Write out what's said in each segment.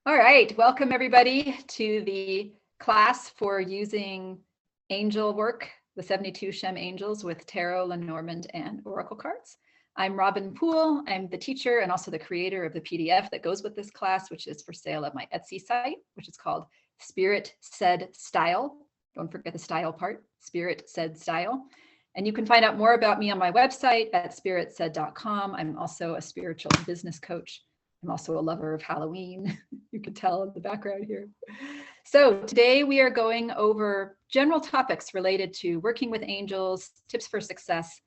All right, welcome everybody to the class for using angel work, the 72 Shem angels with Tarot, Lenormand, and Oracle cards. I'm Robin Poole. I'm the teacher and also the creator of the PDF that goes with this class, which is for sale at my Etsy site, which is called Spirit Said Style. Don't forget the style part, Spirit Said Style. And you can find out more about me on my website at spiritsaid.com. I'm also a spiritual and business coach. I'm also a lover of Halloween. You can tell in the background here. So today we are going over general topics related to working with angels, tips for success,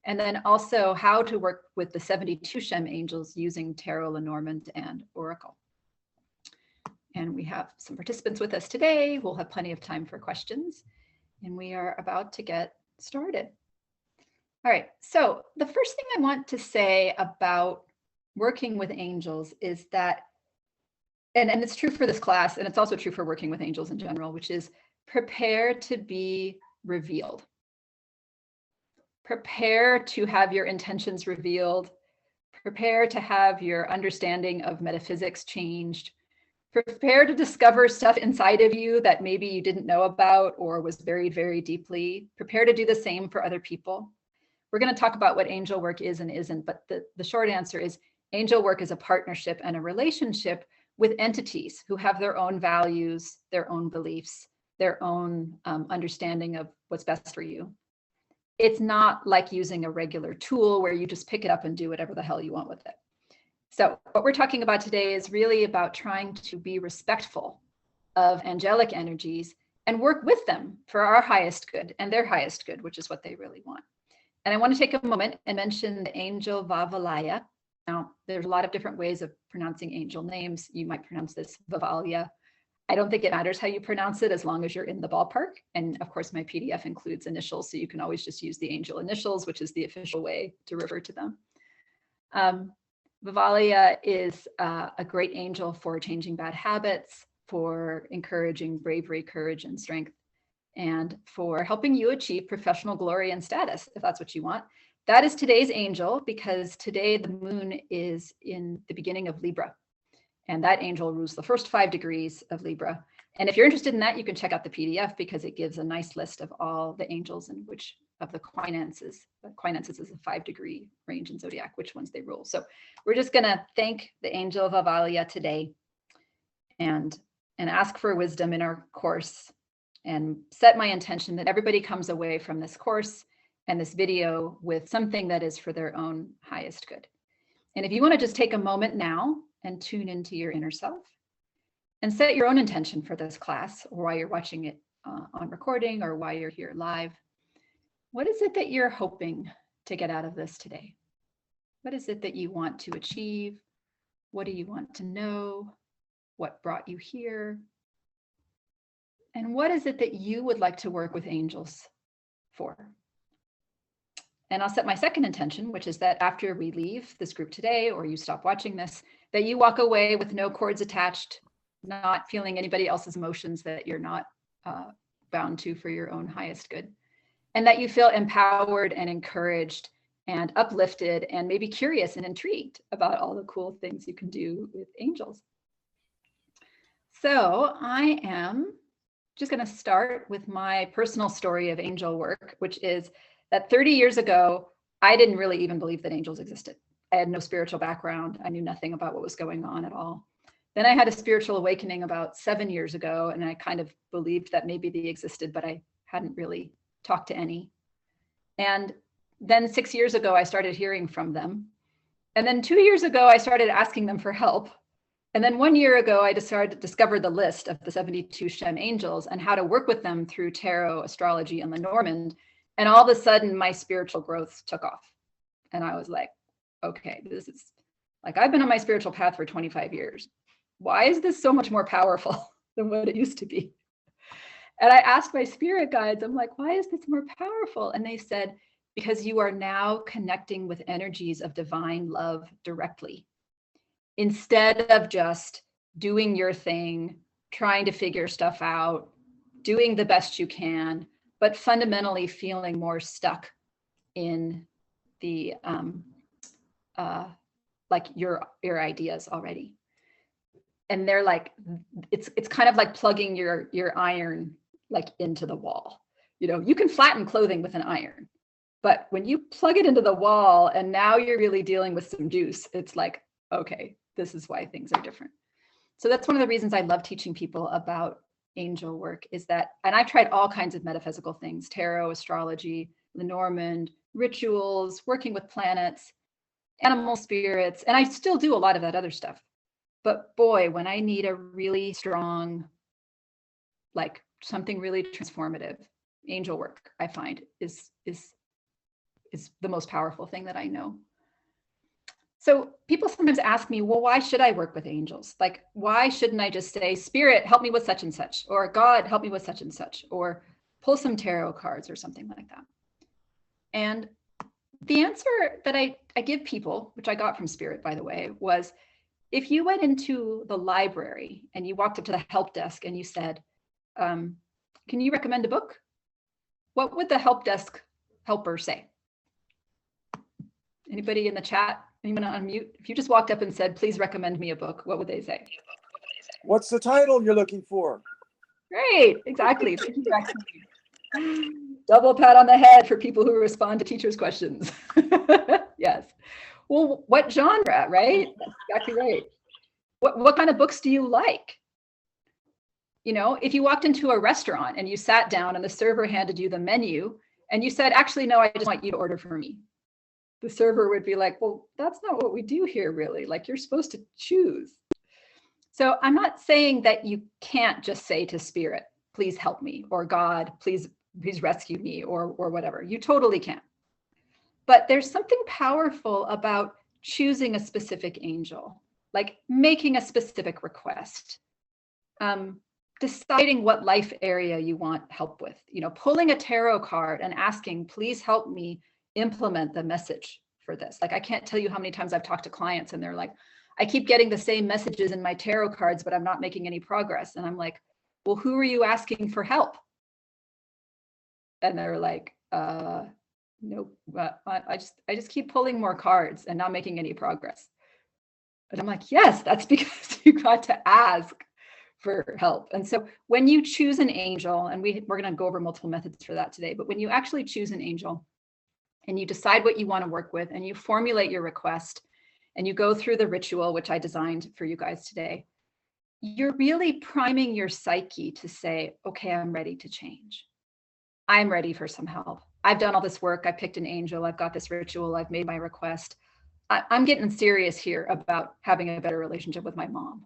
and then also how to work with the 72 Shem angels using Tarot, Lenormand, and Oracle. And we have some participants with us today. We'll have plenty of time for questions. And we are about to get started. All right, so the first thing I want to say about working with angels is that, and it's true for this class, and it's also true for working with angels in general, which is prepare to be revealed. Prepare to have your intentions revealed. Prepare to have your understanding of metaphysics changed. Prepare to discover stuff inside of you that maybe you didn't know about or was buried very deeply. Prepare to do the same for other people. We're going to talk about what angel work is and isn't, but the short answer is angel work is a partnership and a relationship with entities who have their own values, their own beliefs, their own understanding of what's best for you. It's not like using a regular tool where you just pick it up and do whatever the hell you want with it. So what we're talking about today is really about trying to be respectful of angelic energies and work with them for our highest good and their highest good, which is what they really want. And I want to take a moment and mention the angel Vavalaya. Now, there's a lot of different ways of pronouncing angel names. You might pronounce this Vavalia. I don't think it matters how you pronounce it as long as you're in the ballpark. And of course, my PDF includes initials, so you can always just use the angel initials, which is the official way to refer to them. Vavalia is a great angel for changing bad habits, for encouraging bravery, courage, and strength, and for helping you achieve professional glory and status, if that's what you want. That is today's angel, because today the moon is in the beginning of Libra, and that angel rules the first 5 degrees of Libra. And if you're interested in that, you can check out the PDF because it gives a nice list of all the angels and which of the quienances. Quienances is a 5-degree range in zodiac, which ones they rule. So we're just going to thank the angel of Vavalia today and ask for wisdom in our course and set my intention that everybody comes away from this course and this video with something that is for their own highest good. And if you want to just take a moment now and tune into your inner self and set your own intention for this class, or while you're watching it on recording or while you're here live, what is it that you're hoping to get out of this today? What is it that you want to achieve? What do you want to know? What brought you here? And what is it that you would like to work with angels for? And I'll set my second intention, which is that after we leave this group today, or you stop watching this, that you walk away with no cords attached, not feeling anybody else's emotions that you're not bound to for your own highest good, and that you feel empowered and encouraged and uplifted and maybe curious and intrigued about all the cool things you can do with angels. So I am just going to start with my personal story of angel work, which is that 30 years ago, I didn't really even believe that angels existed. I had no spiritual background. I knew nothing about what was going on at all. Then I had a spiritual awakening about 7 years ago, and I kind of believed that maybe they existed, but I hadn't really talked to any. And then 6 years ago, I started hearing from them. And then 2 years ago, I started asking them for help. And then 1 year ago, I discovered the list of the 72 Shem angels and how to work with them through tarot, astrology, and Lenormand. And all of a sudden, my spiritual growth took off. And I was like, okay, this is like, I've been on my spiritual path for 25 years. Why is this so much more powerful than what it used to be? And I asked my spirit guides, I'm like, why is this more powerful? And they said, because you are now connecting with energies of divine love directly, instead of just doing your thing, trying to figure stuff out, doing the best you can, but fundamentally feeling more stuck in the like your ideas already. And they're like, it's kind of like plugging your iron like into the wall. You know, you can flatten clothing with an iron, but when you plug it into the wall and now you're really dealing with some juice, it's like, okay, this is why things are different. So that's one of the reasons I love teaching people about angel work, is that, and I've tried all kinds of metaphysical things, tarot, astrology, Lenormand, rituals, working with planets, animal spirits, and I still do a lot of that other stuff. But boy, when I need a really strong, like something really transformative, angel work, I find is the most powerful thing that I know. So people sometimes ask me, well, why should I work with angels? Like, why shouldn't I just say, Spirit, help me with such and such, or God, help me with such and such, or pull some tarot cards or something like that? And the answer that I give people, which I got from Spirit, by the way, was, if you went into the library and you walked up to the help desk and you said, can you recommend a book? What would the help desk helper say? Anybody in the chat? Anyone on mute? If you just walked up and said, please recommend me a book, what would they say? What's the title you're looking for? Great, exactly. Double pat on the head for people who respond to teachers' questions. Yes. Well, what genre, right? That's exactly right. What kind of books do you like? You know, if you walked into a restaurant and you sat down and the server handed you the menu and you said, actually, no, I just want you to order for me. The server would be like, well, that's not what we do here, really. Like, you're supposed to choose. So I'm not saying that you can't just say to Spirit, please help me, or God, please rescue me, or whatever. You totally can. But there's something powerful about choosing a specific angel, like making a specific request, deciding what life area you want help with, you know, pulling a tarot card and asking, please help me implement the message for this. Like, I can't tell you how many times I've talked to clients and they're like, I keep getting the same messages in my tarot cards, but I'm not making any progress. And I'm like, well, who are you asking for help? And they're like, nope, I just keep pulling more cards and not making any progress. And I'm like, yes, that's because you got to ask for help. And so when you choose an angel, and we're going to go over multiple methods for that today, but when you actually choose an angel and you decide what you want to work with and you formulate your request and you go through the ritual, which I designed for you guys today, you're really priming your psyche to say, okay, I'm ready to change. I'm ready for some help. I've done all this work. I picked an angel. I've got this ritual. I've made my request. I'm getting serious here about having a better relationship with my mom,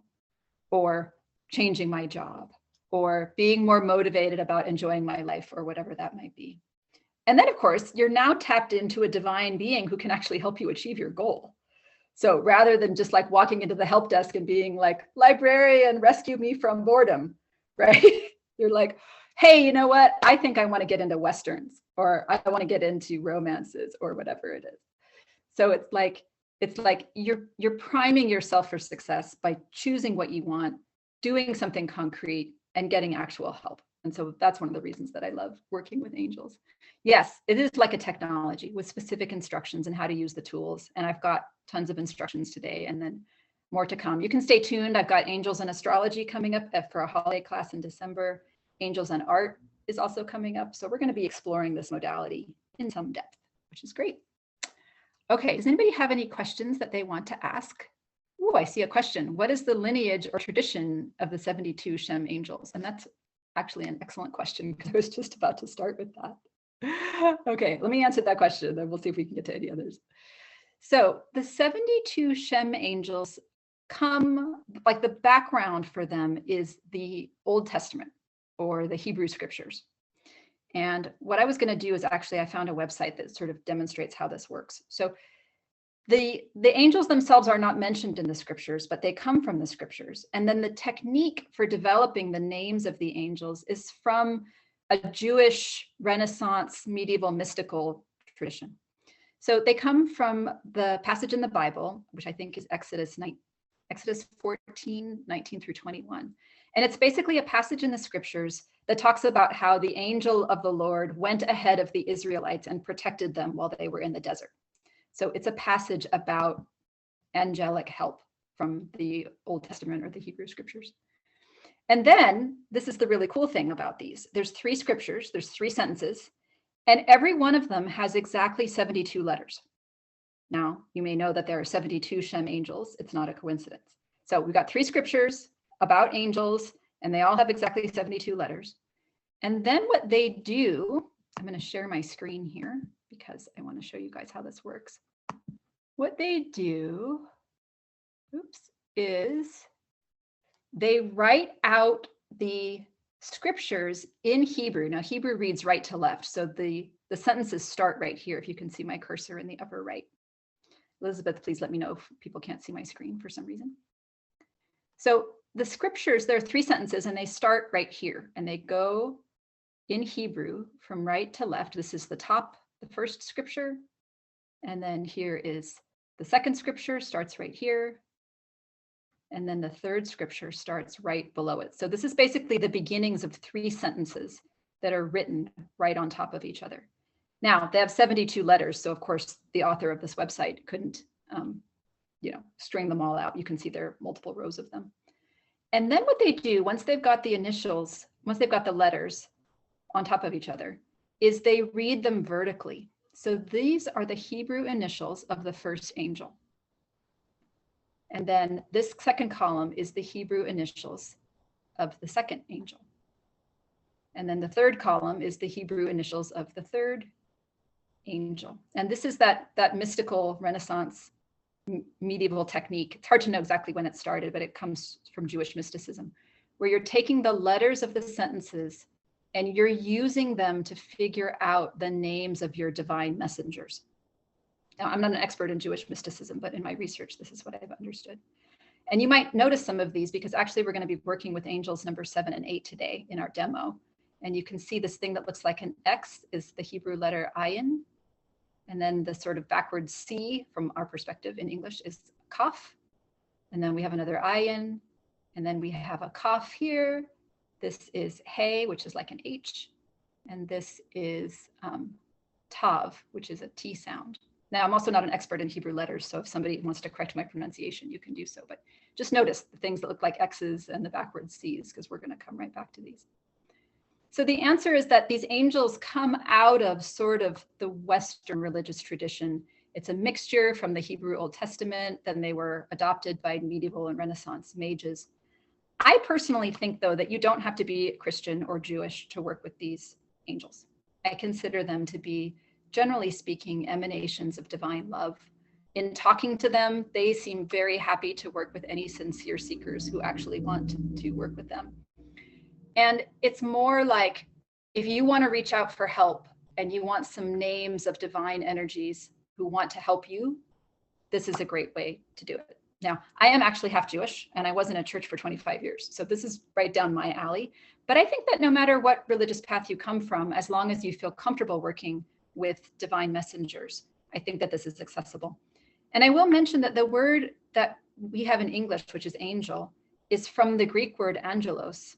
or changing my job, or being more motivated about enjoying my life, or whatever that might be. And then, of course, you're now tapped into a divine being who can actually help you achieve your goal. So rather than just like walking into the help desk and being like, librarian, rescue me from boredom, right? You're like, hey, you know what? I think I want to get into Westerns, or I want to get into romances, or whatever it is. So it's like you're priming yourself for success by choosing what you want, doing something concrete, and getting actual help. And so that's one of the reasons that I love working with angels. Yes, it is like a technology with specific instructions and how to use the tools. And I've got tons of instructions today, and then more to come. You can stay tuned. I've got Angels and Astrology coming up for a holiday class in December. Angels and Art is also coming up. So we're going to be exploring this modality in some depth, which is great. Okay, does anybody have any questions that they want to ask? Oh, I see a question. What is the lineage or tradition of the 72 Shem angels? And that's actually an excellent question, because I was just about to start with that. Okay, let me answer that question, then we'll see if we can get to any others. So the 72 Shem angels come, like the background for them is the Old Testament, or the Hebrew scriptures. And what I was going to do is actually, I found a website that sort of demonstrates how this works. So the angels themselves are not mentioned in the scriptures, but they come from the scriptures. And then the technique for developing the names of the angels is from a Jewish Renaissance medieval mystical tradition. So they come from the passage in the Bible, which I think is Exodus 14, 19 through 21. And it's basically a passage in the scriptures that talks about how the angel of the Lord went ahead of the Israelites and protected them while they were in the desert. So it's a passage about angelic help from the Old Testament or the Hebrew scriptures. And then this is the really cool thing about these. There's 3 scriptures, there's 3 sentences, and every one of them has exactly 72 letters. Now, you may know that there are 72 Shem angels. It's not a coincidence. So we've got 3 scriptures about angels, and they all have exactly 72 letters. And then what they do, I'm going to share my screen here because I want to show you guys how this works. What they do, is they write out the scriptures in Hebrew. Now, Hebrew reads right to left, so the sentences start right here, if you can see my cursor in the upper right. Elizabeth, please let me know if people can't see my screen for some reason. So the scriptures, there are 3 sentences, and they start right here, and they go in Hebrew from right to left. This is the first scripture, and then here is the second scripture, starts right here, and then the third scripture starts right below it. So this is basically the beginnings of 3 sentences that are written right on top of each other. Now, they have 72 letters, so of course the author of this website couldn't string them all out. You can see there are multiple rows of them. And then what they do, once they've got the initials, once they've got the letters on top of each other, is they read them vertically. So these are the Hebrew initials of the first angel. And then this second column is the Hebrew initials of the second angel. And then the third column is the Hebrew initials of the third angel. And this is that mystical Renaissance medieval technique. It's hard to know exactly when it started, but it comes from Jewish mysticism, where you're taking the letters of the sentences and you're using them to figure out the names of your divine messengers. Now, I'm not an expert in Jewish mysticism, but in my research, this is what I've understood. And you might notice some of these because actually we're going to be working with angels number 7 and 8 today in our demo. And you can see this thing that looks like an X is the Hebrew letter ayin. And then the sort of backwards C from our perspective in English is kaf. And then we have another ayin. And then we have a kaf here. This is hey, which is like an H. And this is tav, which is a T sound. Now, I'm also not an expert in Hebrew letters, so if somebody wants to correct my pronunciation, you can do so. But just notice the things that look like X's and the backwards C's, because we're going to come right back to these. So the answer is that these angels come out of sort of the Western religious tradition. It's a mixture from the Hebrew Old Testament, then they were adopted by medieval and Renaissance mages. I personally think, though, that you don't have to be Christian or Jewish to work with these angels. I consider them to be, generally speaking, emanations of divine love. In talking to them, they seem very happy to work with any sincere seekers who actually want to work with them. And it's more like if you want to reach out for help and you want some names of divine energies who want to help you, this is a great way to do it. Now, I am actually half Jewish and I was in a church for 25 years. So this is right down my alley. But I think that no matter what religious path you come from, as long as you feel comfortable working with divine messengers, I think that this is accessible. And I will mention that the word that we have in English, which is angel, is from the Greek word angelos.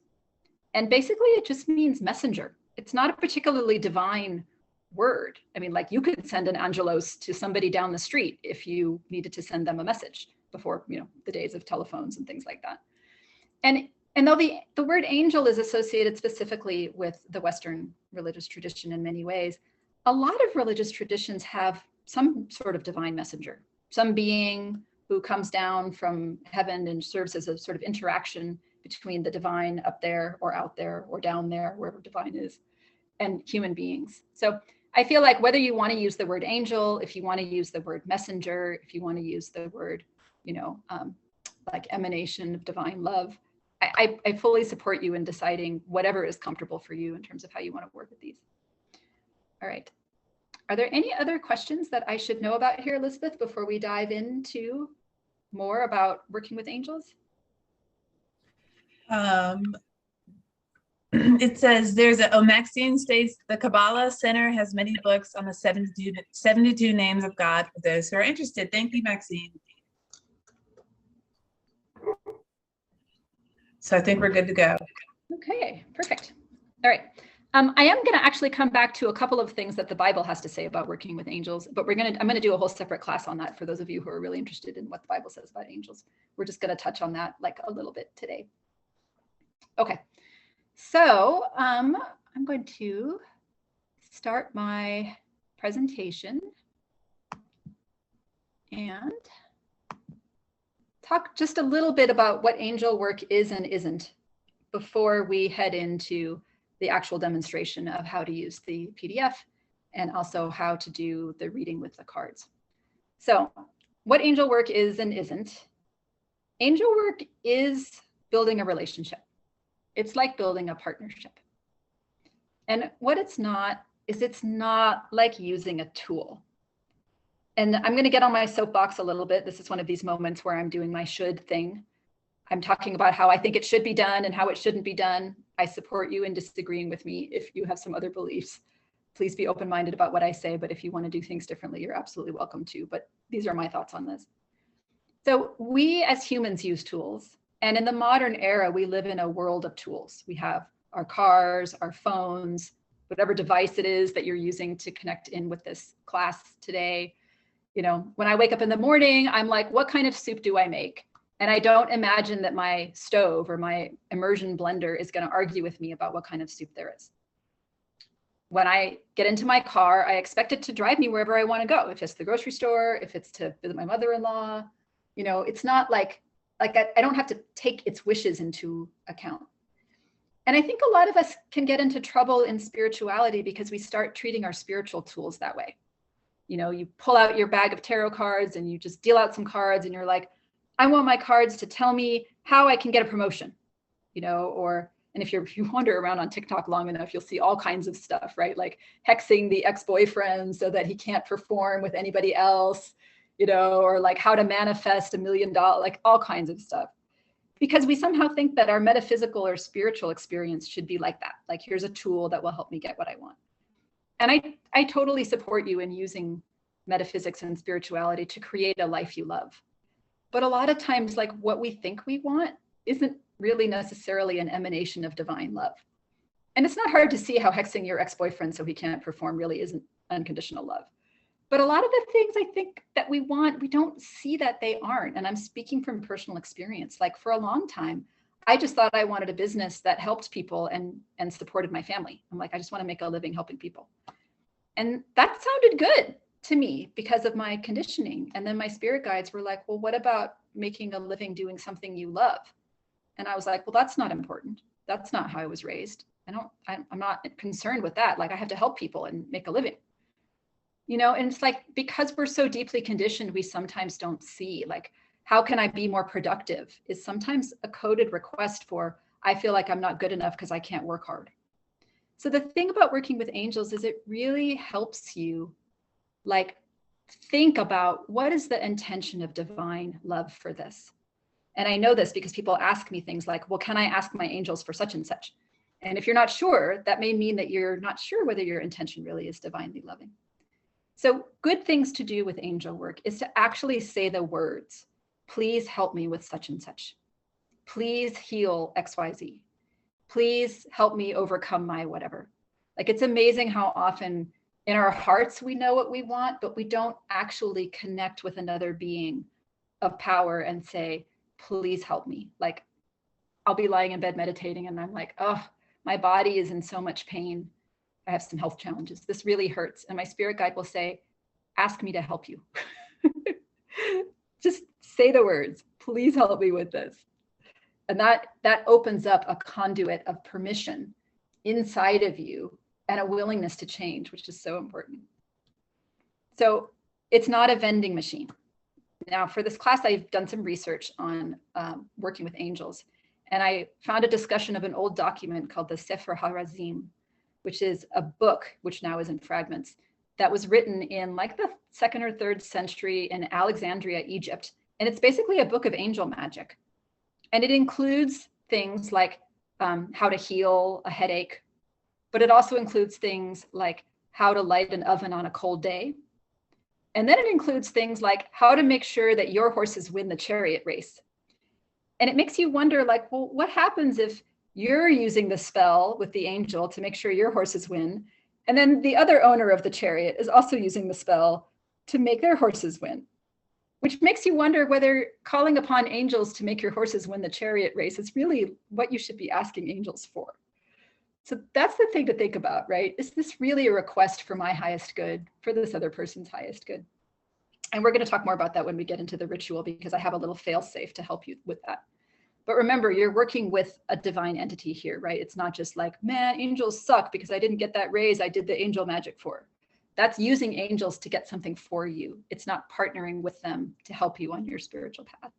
And basically it just means messenger. It's not a particularly divine word. I mean, like you could send an angelos to somebody down the street if you needed to send them a message before, the days of telephones and things like that. And though the word angel is associated specifically with the Western religious tradition in many ways, a lot of religious traditions have some sort of divine messenger, some being who comes down from heaven and serves as a sort of interaction between the divine up there or out there or down there, wherever divine is, and human beings. So I feel like whether you want to use the word angel, if you want to use the word messenger, if you want to use the word, like emanation of divine love, I fully support you in deciding whatever is comfortable for you in terms of how you want to work with these. All right. Are there any other questions that I should know about here, Elizabeth, before we dive into more about working with angels? It says Maxine states the Kabbalah Center has many books on the 72 names of God for those who are interested. Thank you, Maxine. So I think we're good to go. Okay, perfect. All right. I am going to actually come back to a couple of things that the Bible has to say about working with angels, but I'm going to do a whole separate class on that for those of you who are really interested in what the Bible says about angels. We're just going to touch on that like a little bit today. Okay, so I'm going to start my presentation and talk just a little bit about what angel work is and isn't before we head into the actual demonstration of how to use the PDF and also how to do the reading with the cards. So what angel work is and isn't. Angel work is building a relationship. It's like building a partnership. And what it's not is it's not like using a tool. And I'm going to get on my soapbox a little bit. This is one of these moments where I'm doing my should thing. I'm talking about how I think it should be done and how it shouldn't be done. I support you in disagreeing with me if you have some other beliefs. Please be open-minded about what I say, but if you want to do things differently, you're absolutely welcome to. But these are my thoughts on this. So we as humans use tools. And in the modern era, we live in a world of tools. We have our cars, our phones, whatever device it is that you're using to connect in with this class today. You know, when I wake up in the morning, I'm like, what kind of soup do I make? And I don't imagine that my stove or my immersion blender is going to argue with me about what kind of soup there is. When I get into my car, I expect it to drive me wherever I want to go. If it's the grocery store, if it's to visit my mother-in-law, you know, it's not like I don't have to take its wishes into account. And I think a lot of us can get into trouble in spirituality because we start treating our spiritual tools that way. You know, you pull out your bag of tarot cards and you just deal out some cards and you're like, I want my cards to tell me how I can get a promotion, you know, or, and if you wander around on TikTok long enough, you'll see all kinds of stuff, right? Like hexing the ex-boyfriend so that he can't perform with anybody else, you know, or like how to manifest $1 million, like all kinds of stuff. Because we somehow think that our metaphysical or spiritual experience should be like that. Like, here's a tool that will help me get what I want. And I totally support you in using metaphysics and spirituality to create a life you love. But a lot of times, like what we think we want isn't really necessarily an emanation of divine love. And it's not hard to see how hexing your ex-boyfriend so he can't perform really isn't unconditional love. But a lot of the things I think that we want, we don't see that they aren't. And I'm speaking from personal experience. Like for a long time, I just thought I wanted a business that helped people and supported my family. I'm like, I just want to make a living helping people. And that sounded good to me because of my conditioning. And then my spirit guides were like, well, what about making a living doing something you love? And I was like, well, that's not important. That's not how I was raised. I'm not concerned with that. Like I have to help people and make a living. You know, and it's like, because we're so deeply conditioned, we sometimes don't see, like, how can I be more productive is sometimes a coded request for, I feel like I'm not good enough because I can't work hard. So the thing about working with angels is it really helps you like think about what is the intention of divine love for this. And I know this because people ask me things like, well, can I ask my angels for such and such? And if you're not sure, that may mean that you're not sure whether your intention really is divinely loving. So good things to do with angel work is to actually say the words, please help me with such and such. Please heal XYZ. Please help me overcome my whatever. Like it's amazing how often in our hearts we know what we want, but we don't actually connect with another being of power and say, please help me. Like I'll be lying in bed meditating and I'm like, oh, my body is in so much pain. I have some health challenges. This really hurts. And my spirit guide will say, ask me to help you. Just say the words, please help me with this. And that opens up a conduit of permission inside of you and a willingness to change, which is so important. So it's not a vending machine. Now for this class, I've done some research on working with angels. And I found a discussion of an old document called the Sefer HaRazim, which is a book, which now is in fragments, that was written in like the 2nd or 3rd century in Alexandria, Egypt. And it's basically a book of angel magic. And it includes things like how to heal a headache, but it also includes things like how to light an oven on a cold day. And then it includes things like how to make sure that your horses win the chariot race. And it makes you wonder like, well, what happens if You're using the spell with the angel to make sure your horses win. And then the other owner of the chariot is also using the spell to make their horses win, which makes you wonder whether calling upon angels to make your horses win the chariot race is really what you should be asking angels for. So that's the thing to think about, right? Is this really a request for my highest good, for this other person's highest good? And we're going to talk more about that when we get into the ritual, because I have a little fail-safe to help you with that. But remember, you're working with a divine entity here, right? It's not just like, man, angels suck because I didn't get that raise I did the angel magic for. That's using angels to get something for you. It's not partnering with them to help you on your spiritual path.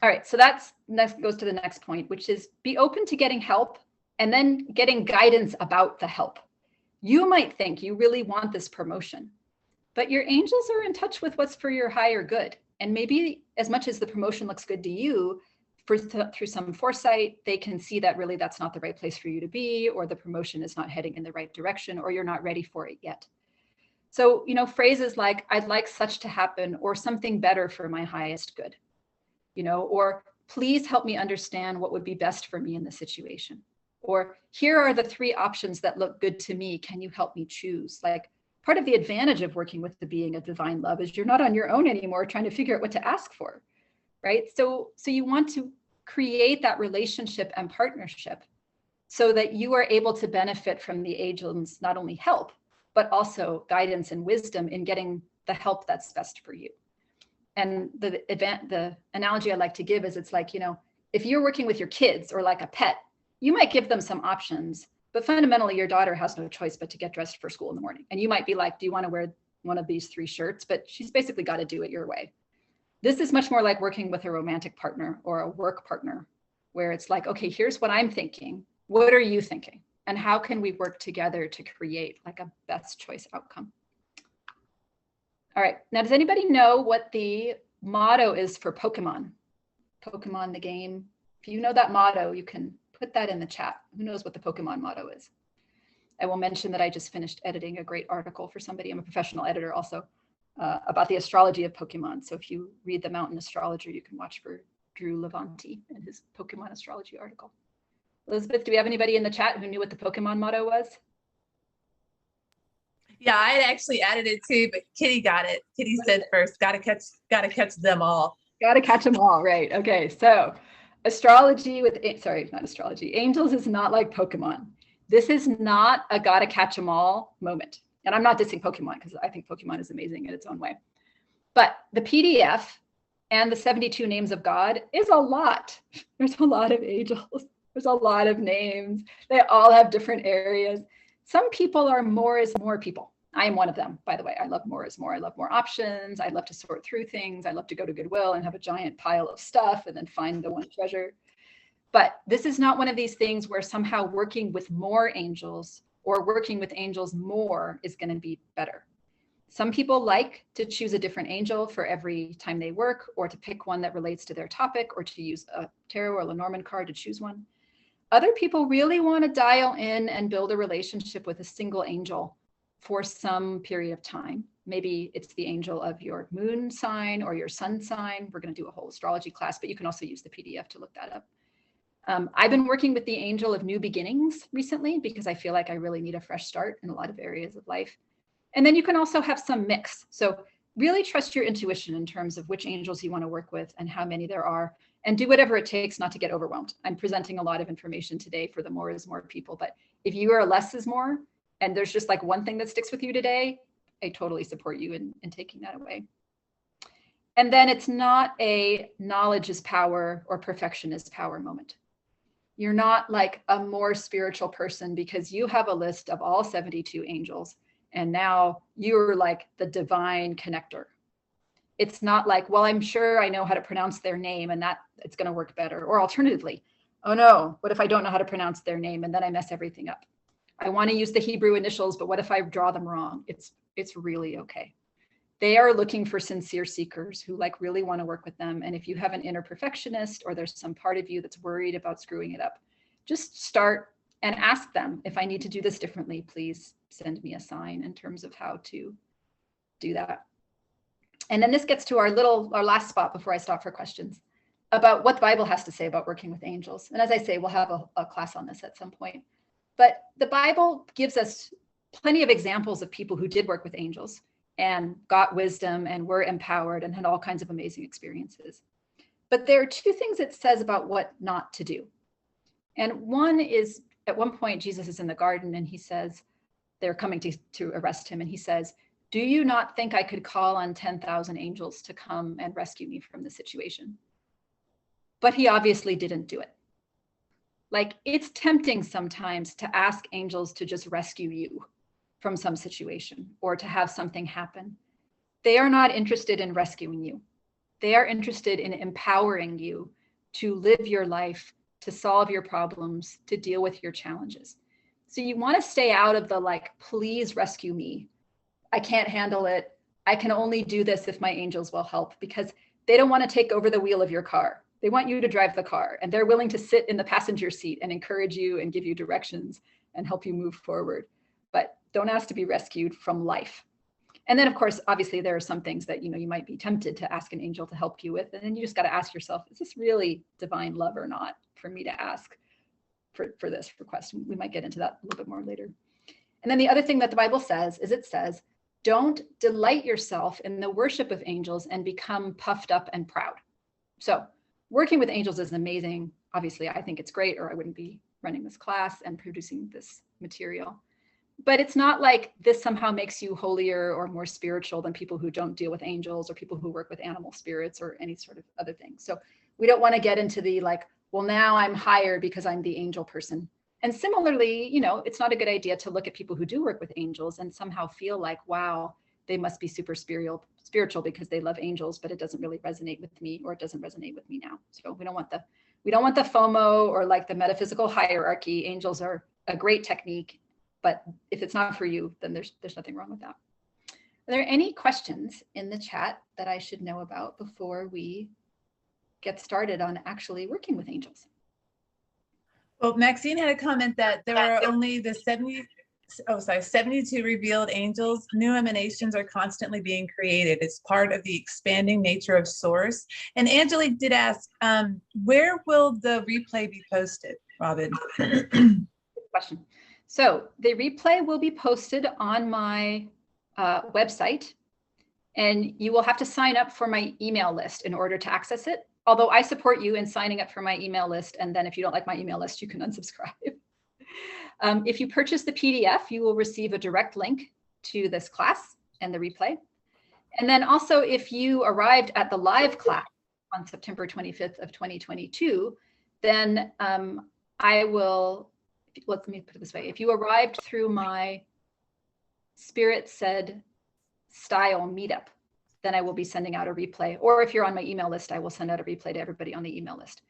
All right, so that's next goes to the next point, which is be open to getting help and then getting guidance about the help. You might think you really want this promotion, but your angels are in touch with what's for your higher good. And maybe as much as the promotion looks good to you, through some foresight, they can see that really that's not the right place for you to be, or the promotion is not heading in the right direction, or you're not ready for it yet. So, phrases like, I'd like such to happen, or something better for my highest good, or please help me understand what would be best for me in the situation. Or here are the 3 options that look good to me. Can you help me choose? Like, part of the advantage of working with the being of divine love is you're not on your own anymore trying to figure out what to ask for, right? So you want to create that relationship and partnership so that you are able to benefit from the angels' not only help, but also guidance and wisdom in getting the help that's best for you. And the analogy I like to give is it's like, if you're working with your kids or like a pet, you might give them some options, but fundamentally your daughter has no choice but to get dressed for school in the morning. And you might be like, do you want to wear one of these 3 shirts? But she's basically got to do it your way. This is much more like working with a romantic partner or a work partner, where it's like, okay, here's what I'm thinking. What are you thinking? And how can we work together to create like a best choice outcome? All right, now does anybody know what the motto is for Pokemon? Pokemon the game. If you know that motto, you can put that in the chat. Who knows what the Pokemon motto is? I will mention that I just finished editing a great article for somebody. I'm a professional editor also, about the astrology of Pokemon. So if you read the Mountain Astrologer, you can watch for Drew Levanti and his Pokemon astrology article. Elizabeth, do we have anybody in the chat who knew what the Pokemon motto was? Yeah, I had actually added it too, but Kitty got it. Kitty said first, gotta catch them all. Gotta catch them all, right? Okay, so astrology not astrology. Angels is not like Pokemon. This is not a gotta catch them all moment. And I'm not dissing Pokemon because I think Pokemon is amazing in its own way. But the PDF and the 72 names of God is a lot. There's a lot of angels. There's a lot of names. They all have different areas. Some people are more is more people. I am one of them, by the way. I love more is more. I love more options. I love to sort through things. I love to go to Goodwill and have a giant pile of stuff and then find the one treasure. But this is not one of these things where somehow working with more angels or working with angels more is going to be better. Some people like to choose a different angel for every time they work, or to pick one that relates to their topic, or to use a Tarot or Lenormand card to choose one. Other people really want to dial in and build a relationship with a single angel for some period of time. Maybe it's the angel of your moon sign or your sun sign. We're going to do a whole astrology class, but you can also use the PDF to look that up. I've been working with the angel of new beginnings recently because I feel like I really need a fresh start in a lot of areas of life. And then you can also have some mix. So really trust your intuition in terms of which angels you want to work with and how many there are, and do whatever it takes not to get overwhelmed. I'm presenting a lot of information today for the more is more people, but if you are less is more, and there's just like one thing that sticks with you today, I totally support you in taking that away. And then it's not a knowledge is power or perfection is power moment. You're not like a more spiritual person because you have a list of all 72 angels, and now you're like the divine connector. It's not like, well, I'm sure I know how to pronounce their name and that it's going to work better. Or alternatively, oh no, what if I don't know how to pronounce their name and then I mess everything up? I want to use the Hebrew initials, but what if I draw them wrong? It's really okay. They are looking for sincere seekers who like really want to work with them. And if you have an inner perfectionist or there's some part of you that's worried about screwing it up, just start and ask them, if I need to do this differently, please send me a sign in terms of how to do that. And then this gets to our last spot before I stop for questions. about what the Bible has to say about working with angels. And as I say, we'll have a class on this at some point. But the Bible gives us plenty of examples of people who did work with angels and got wisdom and were empowered and had all kinds of amazing experiences. But there are two things it says about what not to do. And one is, at one point, Jesus is in the garden and he says, they're coming to arrest him. And he says, do you not think I could call on 10,000 angels to come and rescue me from the situation? But he obviously didn't do it. Like, it's tempting sometimes to ask angels to just rescue you from some situation or to have something happen. They are not interested in rescuing you. They are interested in empowering you to live your life, to solve your problems, to deal with your challenges. So you want to stay out of the like, please rescue me. I can't handle it. I can only do this if my angels will help, because they don't want to take over the wheel of your car. They want you to drive the car, and they're willing to sit in the passenger seat and encourage you and give you directions and help you move forward. But don't ask to be rescued from life. And then, of course, obviously, there are some things that, you might be tempted to ask an angel to help you with. And then you just got to ask yourself, is this really divine love or not for me to ask for this request? We might get into that a little bit more later. And then the other thing that the Bible says is it says, don't delight yourself in the worship of angels and become puffed up and proud. So working with angels is amazing. Obviously, I think it's great, or I wouldn't be running this class and producing this material. But it's not like this somehow makes you holier or more spiritual than people who don't deal with angels or people who work with animal spirits or any sort of other thing. So we don't want to get into the like, well, now I'm higher because I'm the angel person. And similarly, it's not a good idea to look at people who do work with angels and somehow feel like, wow, they must be super spiritual because they love angels, but it doesn't really resonate with me, or it doesn't resonate with me now. So we don't want the FOMO or like the metaphysical hierarchy. Angels are a great technique, but if it's not for you, then there's nothing wrong with that. Are there any questions in the chat that I should know about before we get started on actually working with angels? Well, Maxine had a comment that there are only the 72 revealed angels. New emanations are constantly being created. It's part of the expanding nature of Source. And Angelique did ask, where will the replay be posted, Robin? Good question. So the replay will be posted on my website, and you will have to sign up for my email list in order to access it. Although I support you in signing up for my email list, and then if you don't like my email list, you can unsubscribe. If you purchase the PDF, you will receive a direct link to this class and the replay. And then also, if you arrived at the live class on September 25th of 2022, then I will, let me put it this way. If you arrived through my Spirit Said style meetup, then I will be sending out a replay. Or if you're on my email list, I will send out a replay to everybody on the email list.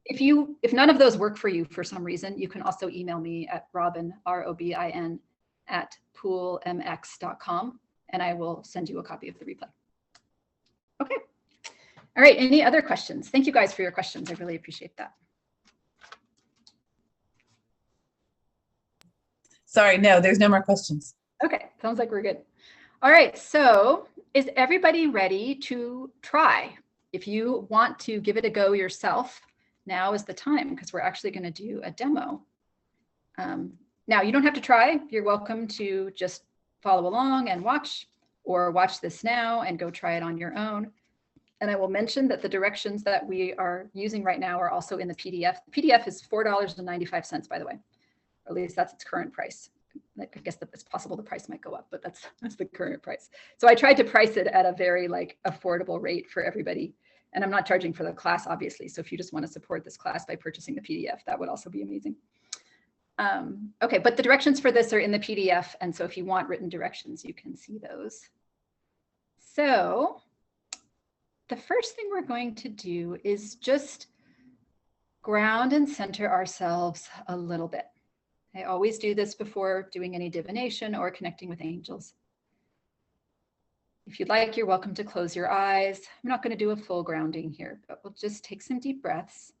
If none of those work for you for some reason, you can also email me at Robin, ROBIN, @poolmx.com, and I will send you a copy of the replay. Okay. All right, any other questions? Thank you guys for your questions. I really appreciate that. Sorry, no, there's no more questions. Okay, sounds like we're good. All right, so is everybody ready to try? If you want to give it a go yourself, now is the time, because we're actually going to do a demo. Now, you don't have to try. You're welcome to just follow along and watch, or watch this now and go try it on your own. And I will mention that the directions that we are using right now are also in the PDF. The PDF is $4.95, by the way, or at least that's its current price. I guess that it's possible the price might go up, but that's the current price. So I tried to price it at a very affordable rate for everybody. And I'm not charging for the class, obviously. So if you just want to support this class by purchasing the PDF, that would also be amazing. Okay, but the directions for this are in the PDF. And so if you want written directions, you can see those. So the first thing we're going to do is just ground and center ourselves a little bit. I always do this before doing any divination or connecting with angels. If you'd like, you're welcome to close your eyes. I'm not going to do a full grounding here, but we'll just take some deep breaths.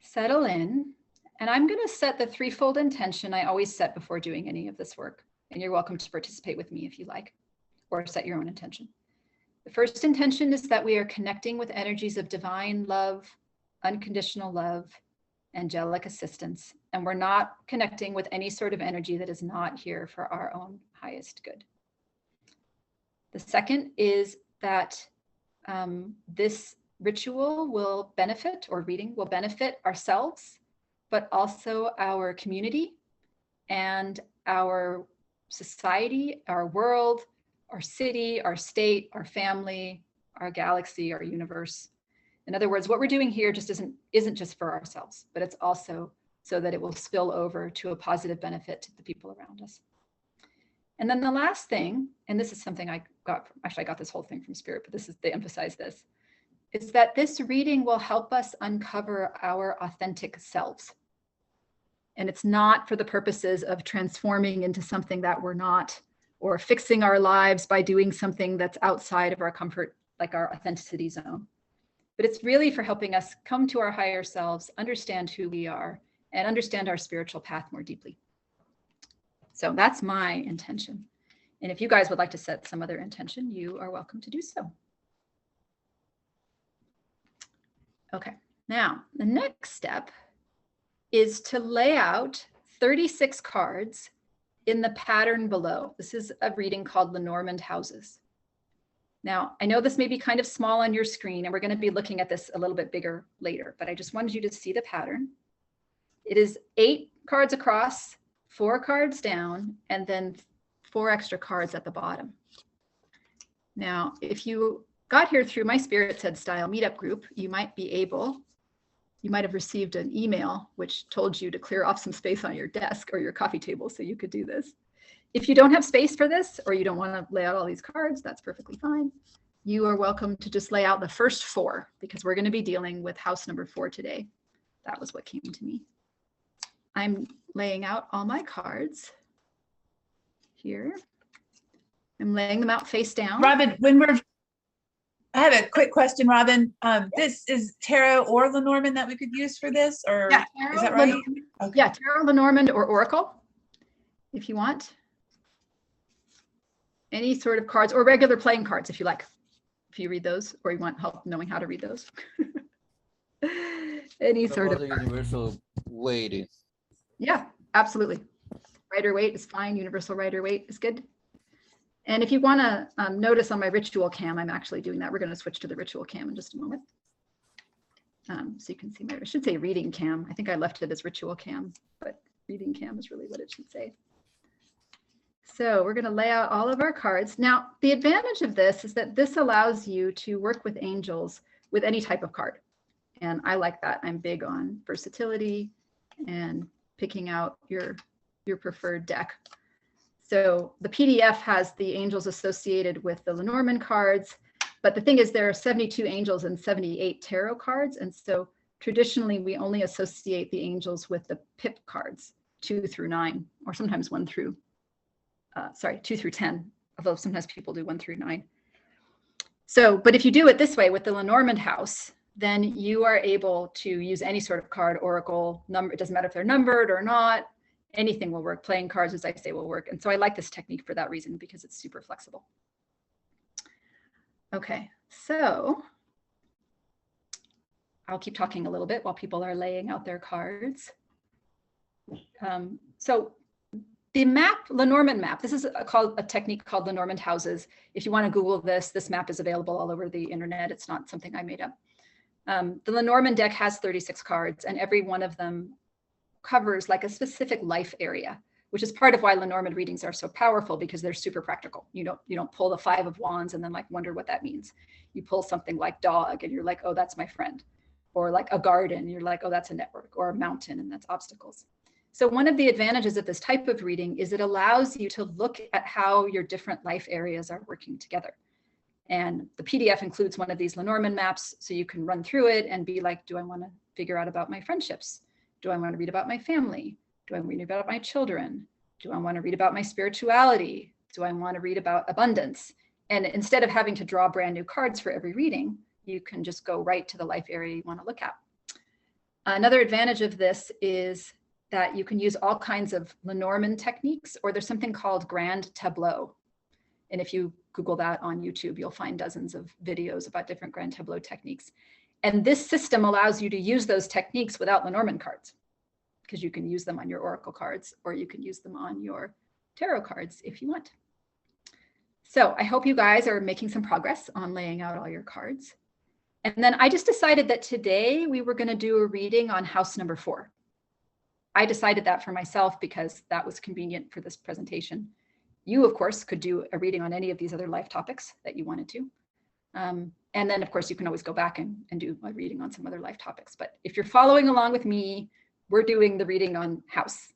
Settle in, and I'm going to set the threefold intention I always set before doing any of this work. And you're welcome to participate with me if you like, or set your own intention. The first intention is that we are connecting with energies of divine love, unconditional love, angelic assistance, and we're not connecting with any sort of energy that is not here for our own highest good. The second is that this ritual will benefit, or reading will benefit ourselves, but also our community and our society, our world, our city, our state, our family, our galaxy, our universe. In other words, what we're doing here just isn't just for ourselves, but it's also so that it will spill over to a positive benefit to the people around us. And then the last thing, and this is something I got this whole thing from Spirit, but they emphasize this, is that this reading will help us uncover our authentic selves. And it's not for the purposes of transforming into something that we're not, or fixing our lives by doing something that's outside of our comfort, like our authenticity zone. But it's really for helping us come to our higher selves, understand who we are, and understand our spiritual path more deeply. So that's my intention. And if you guys would like to set some other intention, you are welcome to do so. Okay, now the next step is to lay out 36 cards in the pattern below. This is a reading called Lenormand Houses. Now, I know this may be kind of small on your screen, and we're going to be looking at this a little bit bigger later, but I just wanted you to see the pattern. It is 8 cards across, 4 cards down, and then 4 extra cards at the bottom. Now, if you got here through my Spirit's Head style meetup group, you might have received an email which told you to clear off some space on your desk or your coffee table so you could do this. If you don't have space for this, or you don't want to lay out all these cards, that's perfectly fine. You are welcome to just lay out the first 4, because we're going to be dealing with house number 4 today. That was what came to me. I'm laying out all my cards here. I'm laying them out face down. Robin, I have a quick question, Robin. This is Tarot or Lenormand that we could use for this, or yeah, is that right? Okay. Yeah, Tarot, Lenormand, or Oracle, if you want. Any sort of cards, or regular playing cards, if you like. If you read those, or you want help knowing how to read those. Any sort of universal weight. Yeah, absolutely. Rider-Waite is fine. Universal Rider-Waite is good. And if you want to notice on my ritual cam, I'm actually doing that. We're going to switch to the ritual cam in just a moment. So you can see I should say reading cam. I think I left it as ritual cam, but reading cam is really what it should say. So we're going to lay out all of our cards. Now, the advantage of this is that this allows you to work with angels with any type of card. And I like that. I'm big on versatility and picking out your preferred deck. So the PDF has the angels associated with the Lenormand cards, but the thing is there are 72 angels and 78 tarot cards. And so traditionally we only associate the angels with the pip cards, 2 through 9, or sometimes 2 through 10, although sometimes people do 1 through 9. So, but if you do it this way with the Lenormand house, then you are able to use any sort of card, oracle, number, it doesn't matter if they're numbered or not, anything will work. Playing cards, as I say, will work. And so I like this technique for that reason, because it's super flexible. Okay, so I'll keep talking a little bit while people are laying out their cards. So the map, Lenormand map, this is a technique called Lenormand Houses. If you want to Google this map is available all over the internet. It's not something I made up. The Lenormand deck has 36 cards, and every one of them covers like a specific life area, which is part of why Lenormand readings are so powerful, because they're super practical. You don't pull the 5 of Wands and then like wonder what that means. You pull something like dog and you're like, oh, that's my friend. Or like a garden, you're like, oh, that's a network. Or a mountain, and that's obstacles. So one of the advantages of this type of reading is it allows you to look at how your different life areas are working together. And the PDF includes one of these Lenormand maps, so you can run through it and be like, do I want to figure out about my friendships? Do I want to read about my family? Do I want to read about my children? Do I want to read about my spirituality? Do I want to read about abundance? And instead of having to draw brand new cards for every reading, you can just go right to the life area you want to look at. Another advantage of this is that you can use all kinds of Lenormand techniques, or there's something called grand tableau. And if you Google that on YouTube. You'll find dozens of videos about different Grand Tableau techniques. And this system allows you to use those techniques without Lenormand cards, because you can use them on your Oracle cards, or you can use them on your tarot cards if you want. So I hope you guys are making some progress on laying out all your cards. And then I just decided that today we were going to do a reading on house number 4. I decided that for myself because that was convenient for this presentation. You, of course, could do a reading on any of these other life topics that you wanted to. And then, of course, you can always go back and do a reading on some other life topics. But if you're following along with me, we're doing the reading on house.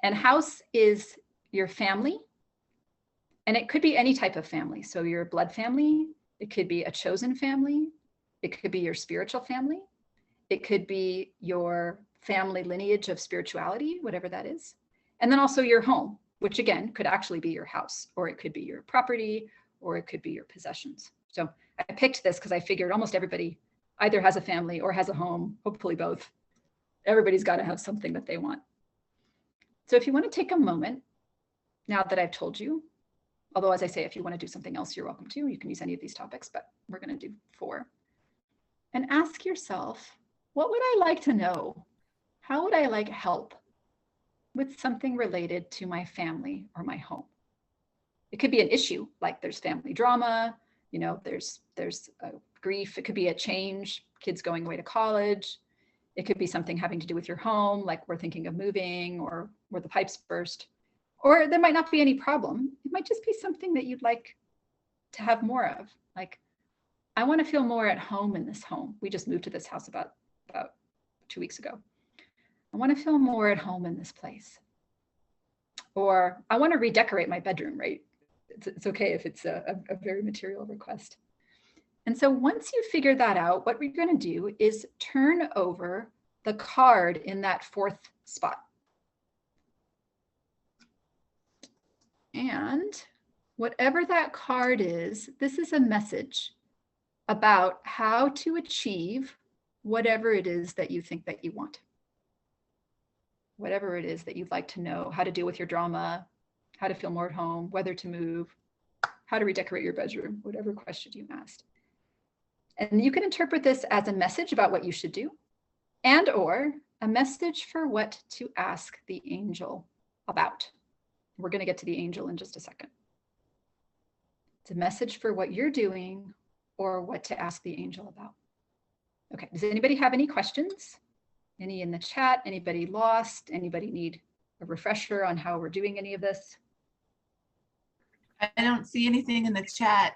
And house is your family. And it could be any type of family. So your blood family, it could be a chosen family. It could be your spiritual family. It could be your family lineage of spirituality, whatever that is. And then also your home, which again, could actually be your house, or it could be your property, or it could be your possessions. So I picked this because I figured almost everybody either has a family or has a home, hopefully both. Everybody's got to have something that they want. So if you want to take a moment, now that I've told you, although as I say, if you want to do something else, you're welcome to. You can use any of these topics, but we're going to do 4. And ask yourself, what would I like to know? How would I like help with something related to my family or my home? It could be an issue, like there's family drama, you know, there's a grief. It could be a change, kids going away to college. It could be something having to do with your home, like we're thinking of moving, or where the pipes burst. Or there might not be any problem. It might just be something that you'd like to have more of. Like, I want to feel more at home in this home. We just moved to this house about 2 weeks ago. I want to feel more at home in this place. Or I want to redecorate my bedroom, right? It's okay if it's a very material request. And so once you figure that out, what we're going to do is turn over the card in that 4th spot. And whatever that card is, this is a message about how to achieve whatever it is that you think that you want. Whatever it is that you'd like to know, how to deal with your drama, how to feel more at home, whether to move, how to redecorate your bedroom, whatever question you asked. And you can interpret this as a message about what you should do, and or a message for what to ask the angel about. We're going to get to the angel in just a second. It's a message for what you're doing or what to ask the angel about. Okay, does anybody have any questions? Any in the chat? Anybody lost? Anybody need a refresher on how we're doing any of this? I don't see anything in the chat.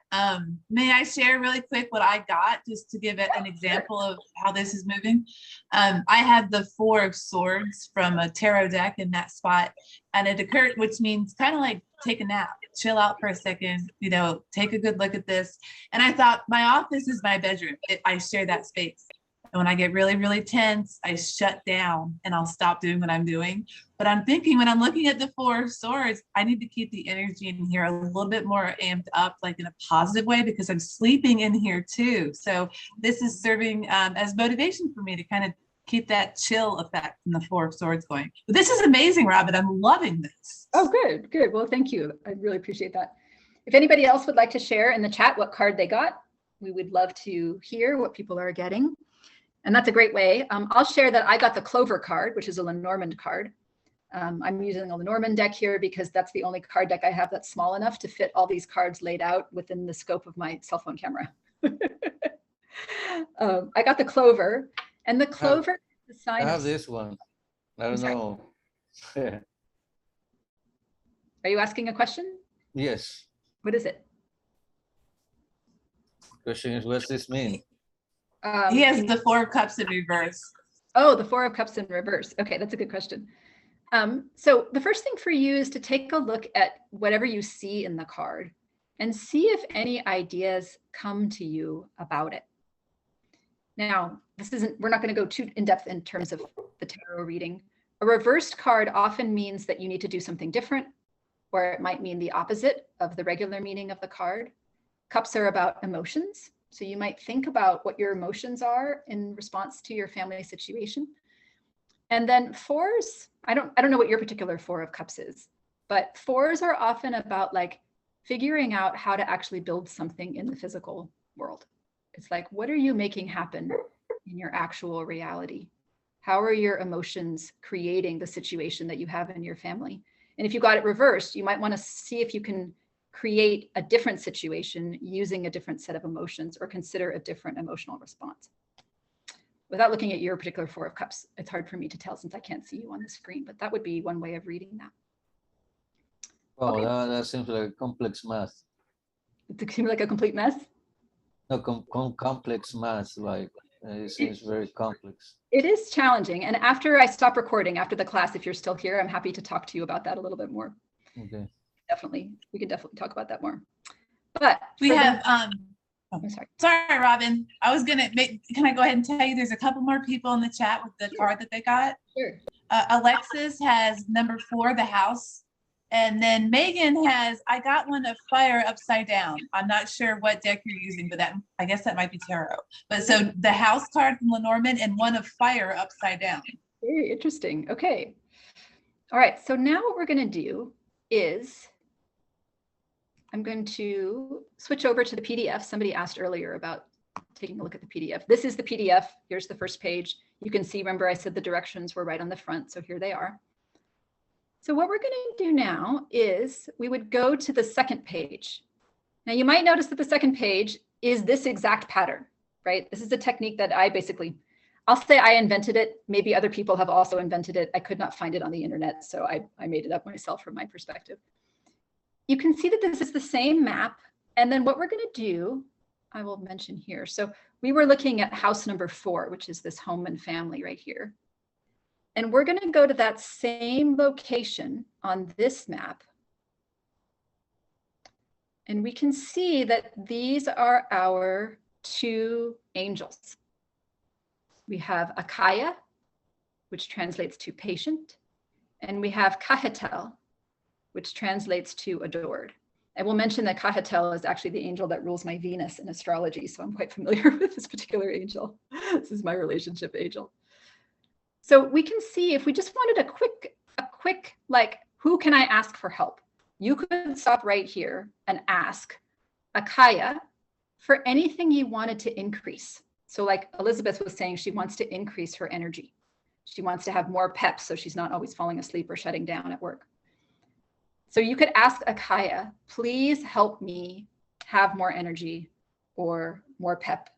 May I share really quick what I got, just to give it an example of how this is moving? I had the 4 of Swords from a tarot deck in that spot, and it occurred, which means kind of like take a nap, chill out for a second, you know, take a good look at this. And I thought, my office is my bedroom. I share that space. And when I get really, really tense, I shut down and I'll stop doing what I'm doing. But I'm thinking, when I'm looking at the 4 of Swords, I need to keep the energy in here a little bit more amped up, like in a positive way, because I'm sleeping in here too. So this is serving as motivation for me to kind of keep that chill effect from the 4 of Swords going. But this is amazing, Robin. I'm loving this. Oh, good, good. Well, thank you. I really appreciate that. If anybody else would like to share in the chat what card they got, we would love to hear what people are getting. And that's a great way. I'll share that I got the Clover card, which is a Lenormand card. I'm using a Lenormand deck here because that's the only card deck I have that's small enough to fit all these cards laid out within the scope of my cell phone camera. I got the Clover, and the Clover is the sign. I have this one. I don't know. Are you asking a question? Yes. What is it? Question is, what's this mean? He has the 4 of Cups in reverse. Oh, the 4 of Cups in reverse. Okay, that's a good question. So the first thing for you is to take a look at whatever you see in the card and see if any ideas come to you about it. Now, we're not going to go too in depth in terms of the tarot reading. A reversed card often means that you need to do something different, or it might mean the opposite of the regular meaning of the card. Cups are about emotions. So you might think about what your emotions are in response to your family situation. And then 4s, I don't know what your particular 4 of Cups is, but 4s are often about like figuring out how to actually build something in the physical world. It's like, what are you making happen in your actual reality? How are your emotions creating the situation that you have in your family? And if you got it reversed, you might want to see if you can create a different situation using a different set of emotions, or consider a different emotional response. Without looking at your particular Four of Cups, it's hard for me to tell since I can't see you on the screen, but that would be one way of reading that. Wow, Okay. that seems like complex math. It seems like a complete mess. No, complex math, like it seems very complex. It is challenging. And after I stop recording, after the class, if you're still here, I'm happy to talk to you about that a little bit more. Okay. Definitely. We can definitely talk about that more. But We have, I'm sorry. sorry, Robin. I was gonna can I go ahead and tell you there's a couple more people in the chat with the card that they got? Sure. Alexis has number 4, the house. And then Megan has, I got one of fire upside down. I'm not sure what deck you're using, but that, I guess that might be tarot. But so the house card from Lenormand and one of fire upside down. Very interesting. Okay. All right. So now what we're going to do is I'm going to switch over to the PDF. Somebody asked earlier about taking a look at the PDF. This is the PDF. Here's the first page. You can see, remember I said the directions were right on the front. So here they are. So what we're going to do now is we would go to the second page. Now you might notice that the second page is this exact pattern, right? This is a technique that I'll say I invented it. Maybe other people have also invented it. I could not find it on the internet, so I made it up myself from my perspective. You can see that this is the same map. And then what we're going to do, I will mention here. So we were looking at house number 4, which is this home and family right here. And we're going to go to that same location on this map. And we can see that these are our 2 angels. We have Akaya, which translates to patient, and we have Kahetel, which translates to adored. I will mention that Kahetel is actually the angel that rules my Venus in astrology, so I'm quite familiar with this particular angel. This is my relationship angel. So we can see if we just wanted a quick, like, who can I ask for help? You could stop right here and ask Akaya for anything you wanted to increase. So like Elizabeth was saying, she wants to increase her energy. She wants to have more pep so she's not always falling asleep or shutting down at work. So you could ask Akaya, please help me have more energy or more pep.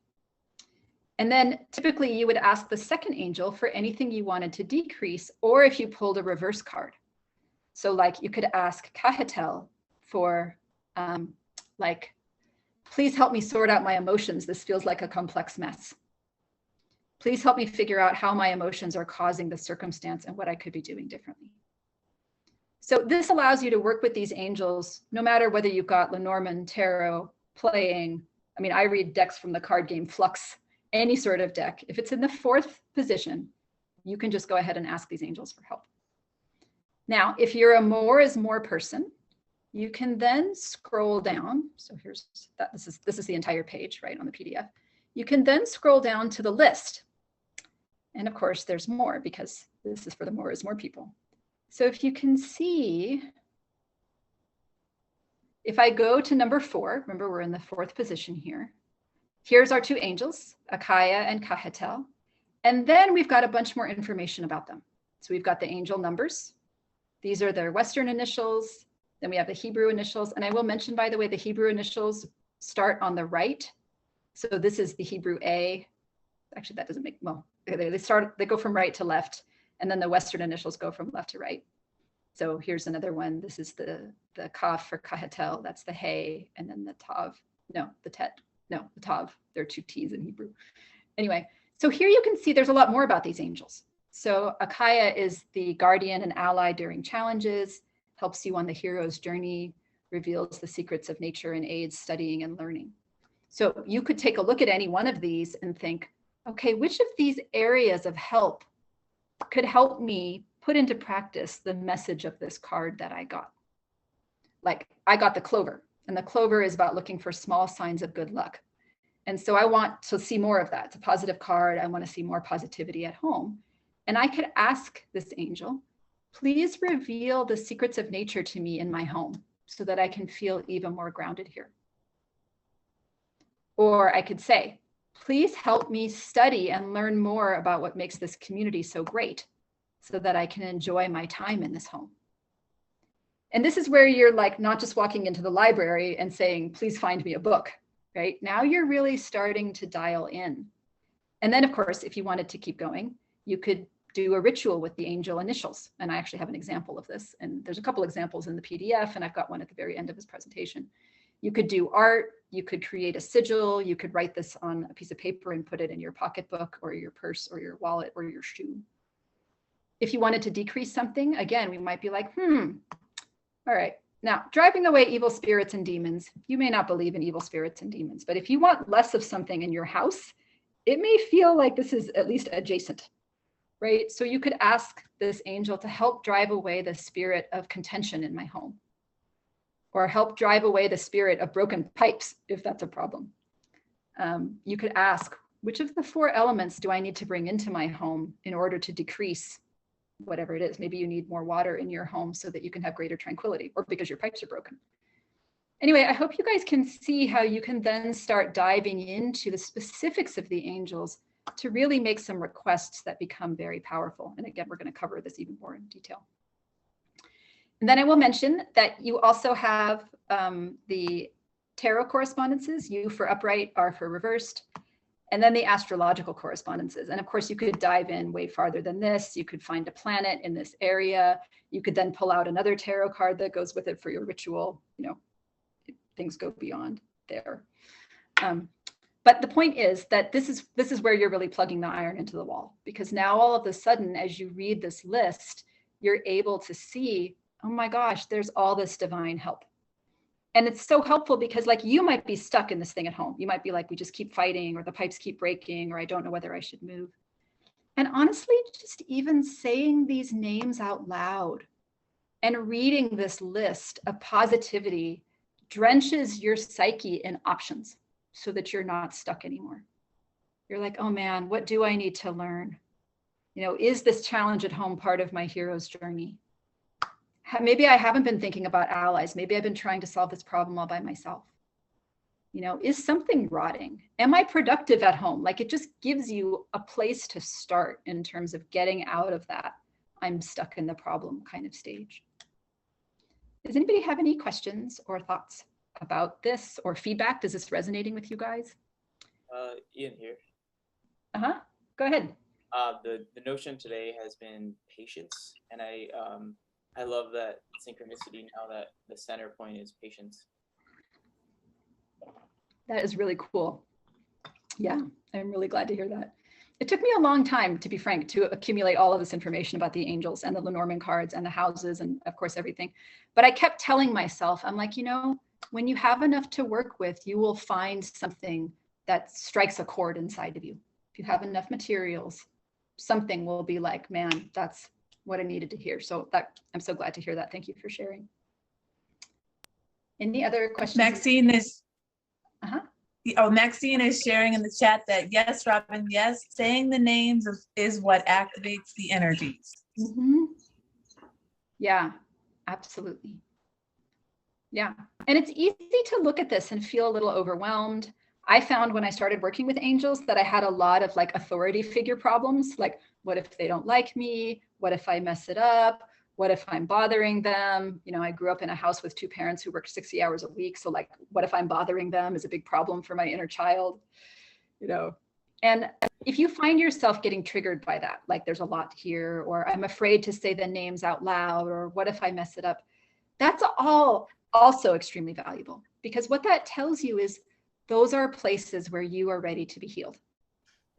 And then typically you would ask the second angel for anything you wanted to decrease, or if you pulled a reverse card. So like you could ask Kahetel for like, please help me sort out my emotions. This feels like a complex mess. Please help me figure out how my emotions are causing the circumstance and what I could be doing differently. So this allows you to work with these angels, no matter whether you've got Lenormand, Tarot, playing. I mean, I read decks from the card game Flux, any sort of deck. If it's in the 4th position, you can just go ahead and ask these angels for help. Now, if you're a more is more person, you can then scroll down. So here's that. This is the entire page, right, on the PDF. You can then scroll down to the list. And of course, there's more because this is for the more is more people. So if you can see, if I go to number 4, remember we're in the 4th position here. Here's our 2 angels, Akaya and Kahetel. And then we've got a bunch more information about them. So we've got the angel numbers. These are their Western initials. Then we have the Hebrew initials. And I will mention, by the way, the Hebrew initials start on the right. So this is the Hebrew A. Actually, that doesn't make, well, they go from right to left. And then the Western initials go from left to right. So here's another one. This is the Kaf for Kahetel. That's the Hey. And then the Tav. No, the Tet. No, the Tav. There are 2 T's in Hebrew. Anyway, so here you can see there's a lot more about these angels. So Akaya is the guardian and ally during challenges, helps you on the hero's journey, reveals the secrets of nature and aids studying and learning. So you could take a look at any one of these and think, okay, which of these areas of help could help me put into practice the message of this card that I got? Like I got the clover, and the clover is about looking for small signs of good luck. And so I want to see more of that. It's a positive card. I want to see more positivity at home. And I could ask this angel, please reveal the secrets of nature to me in my home. so that I can feel even more grounded here. Or I could say, please help me study and learn more about what makes this community so great so that I can enjoy my time in this home. And this is where you're like not just walking into the library and saying, please find me a book, right? Now you're really starting to dial in. And then of course, if you wanted to keep going, you could do a ritual with the angel initials. And I actually have an example of this. And there's a couple examples in the PDF, and I've got one at the very end of his presentation. You could do art, you could create a sigil, you could write this on a piece of paper and put it in your pocketbook or your purse or your wallet or your shoe. If you wanted to decrease something, again, we might be like, all right, now driving away evil spirits and demons. You may not believe in evil spirits and demons, but if you want less of something in your house, it may feel like this is at least adjacent, right? So you could ask this angel to help drive away the spirit of contention in my home, or help drive away the spirit of broken pipes, if that's a problem. You could ask, which of the 4 elements do I need to bring into my home in order to decrease whatever it is? Maybe you need more water in your home so that you can have greater tranquility, or because your pipes are broken. Anyway, I hope you guys can see how you can then start diving into the specifics of the angels to really make some requests that become very powerful. And again, we're going to cover this even more in detail. And then I will mention that you also have the tarot correspondences, U for upright, R for reversed, and then the astrological correspondences. And of course, you could dive in way farther than this. You could find a planet in this area. You could then pull out another tarot card that goes with it for your ritual. You know, things go beyond there. But the point is that this is where you're really plugging the iron into the wall, because now all of a sudden, as you read this list, you're able to see, oh my gosh, there's all this divine help. And it's so helpful because like you might be stuck in this thing at home. You might be like, we just keep fighting, or the pipes keep breaking, or I don't know whether I should move. And honestly, just even saying these names out loud and reading this list of positivity drenches your psyche in options so that you're not stuck anymore. You're like, oh man, what do I need to learn? You know, is this challenge at home part of my hero's journey? Maybe I haven't been thinking about allies. Maybe I've been trying to solve this problem all by myself. You know, is something rotting? Am I productive at home? Like, it just gives you a place to start in terms of getting out of that I'm stuck in the problem kind of stage. Does anybody have any questions or thoughts about this or feedback? Is this resonating with you guys? Ian here. Go ahead. The notion today has been patience, and I love that synchronicity now that the center point is patience. That is really cool. Yeah, I'm really glad to hear that. It took me a long time, to be frank, to accumulate all of this information about the angels and the Lenormand cards and the houses and of course everything. But I kept telling myself, I'm like, you know, when you have enough to work with, you will find something that strikes a chord inside of you. If you have enough materials, something will be like, man, that's what I needed to hear. So that I'm so glad to hear that. Thank you for sharing. Any other questions? Maxine is Maxine is sharing in the chat that yes, Robin, yes, saying the names is what activates the energies. Mm-hmm. Yeah, absolutely. Yeah, and it's easy to look at this and feel a little overwhelmed. I found when I started working with angels that I had a lot of like authority figure problems. Like, what if they don't like me? What if I mess it up? What if I'm bothering them? You know, I grew up in a house with 2 parents who worked 60 hours a week. So like, what if I'm bothering them is a big problem for my inner child, you know? And if you find yourself getting triggered by that, like there's a lot here, or I'm afraid to say the names out loud, or what if I mess it up? That's all also extremely valuable, because what that tells you is those are places where you are ready to be healed.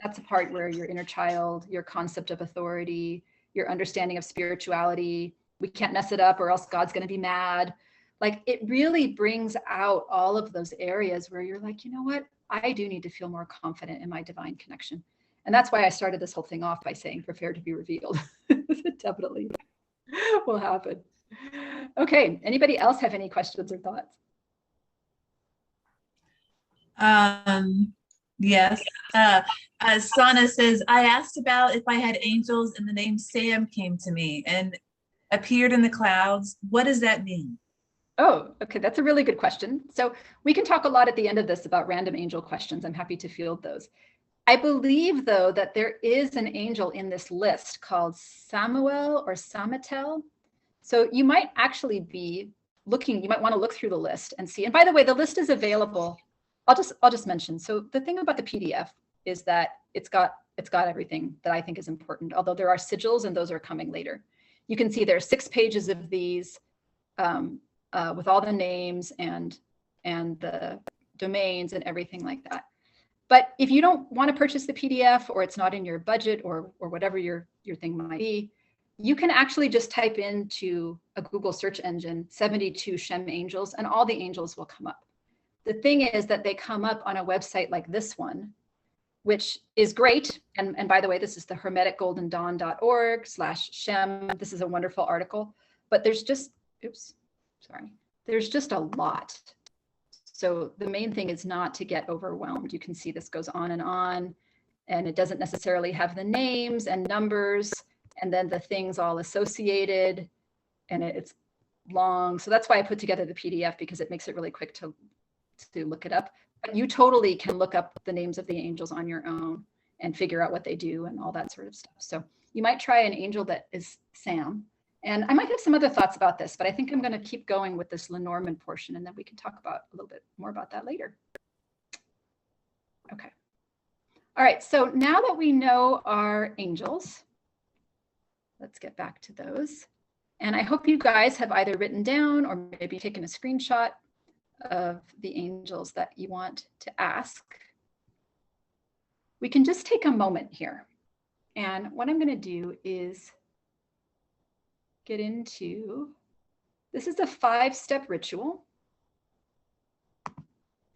That's a part where your inner child, your concept of authority, your understanding of spirituality, we can't mess it up or else God's going to be mad. Like, it really brings out all of those areas where you're like, you know what? I do need to feel more confident in my divine connection. And that's why I started this whole thing off by saying, prepare to be revealed. It definitely will happen. Okay. Anybody else have any questions or thoughts? Yes. Sana says, I asked about if I had angels and the name Sam came to me and appeared in the clouds. What does that mean? Oh, okay. That's a really good question. So we can talk a lot at the end of this about random angel questions. I'm happy to field those. I believe, though, that there is an angel in this list called Samuel or Samatel. So you might actually be looking, you might want to look through the list and see. And by the way, the list is available. I'll just mention. So the thing about the PDF is that it's got everything that I think is important, although there are sigils and those are coming later. You can see there are 6 pages of these with all the names and the domains and everything like that. But if you don't want to purchase the PDF, or it's not in your budget, or whatever your thing might be, you can actually just type into a Google search engine 72 Shem angels, and all the angels will come up. The thing is that they come up on a website like this one, which is great. And by the way, this is the hermeticgoldendawn.org/Shem. This is a wonderful article, but there's just, there's just a lot. So the main thing is not to get overwhelmed. You can see this goes on, and it doesn't necessarily have the names and numbers and then the things all associated, and it's long. So that's why I put together the PDF, because it makes it really quick to look it up. But you totally can look up the names of the angels on your own and figure out what they do and all that sort of stuff. So you might try an angel that is Sam. And I might have some other thoughts about this, but I think I'm going to keep going with this Lenormand portion, and then we can talk about a little bit more about that later. Okay. All right. So now that we know our angels, let's get back to those. And I hope you guys have either written down or maybe taken a screenshot of the angels that you want to ask. We can just take a moment here. And what I'm going to do is get into, this is a 5-step ritual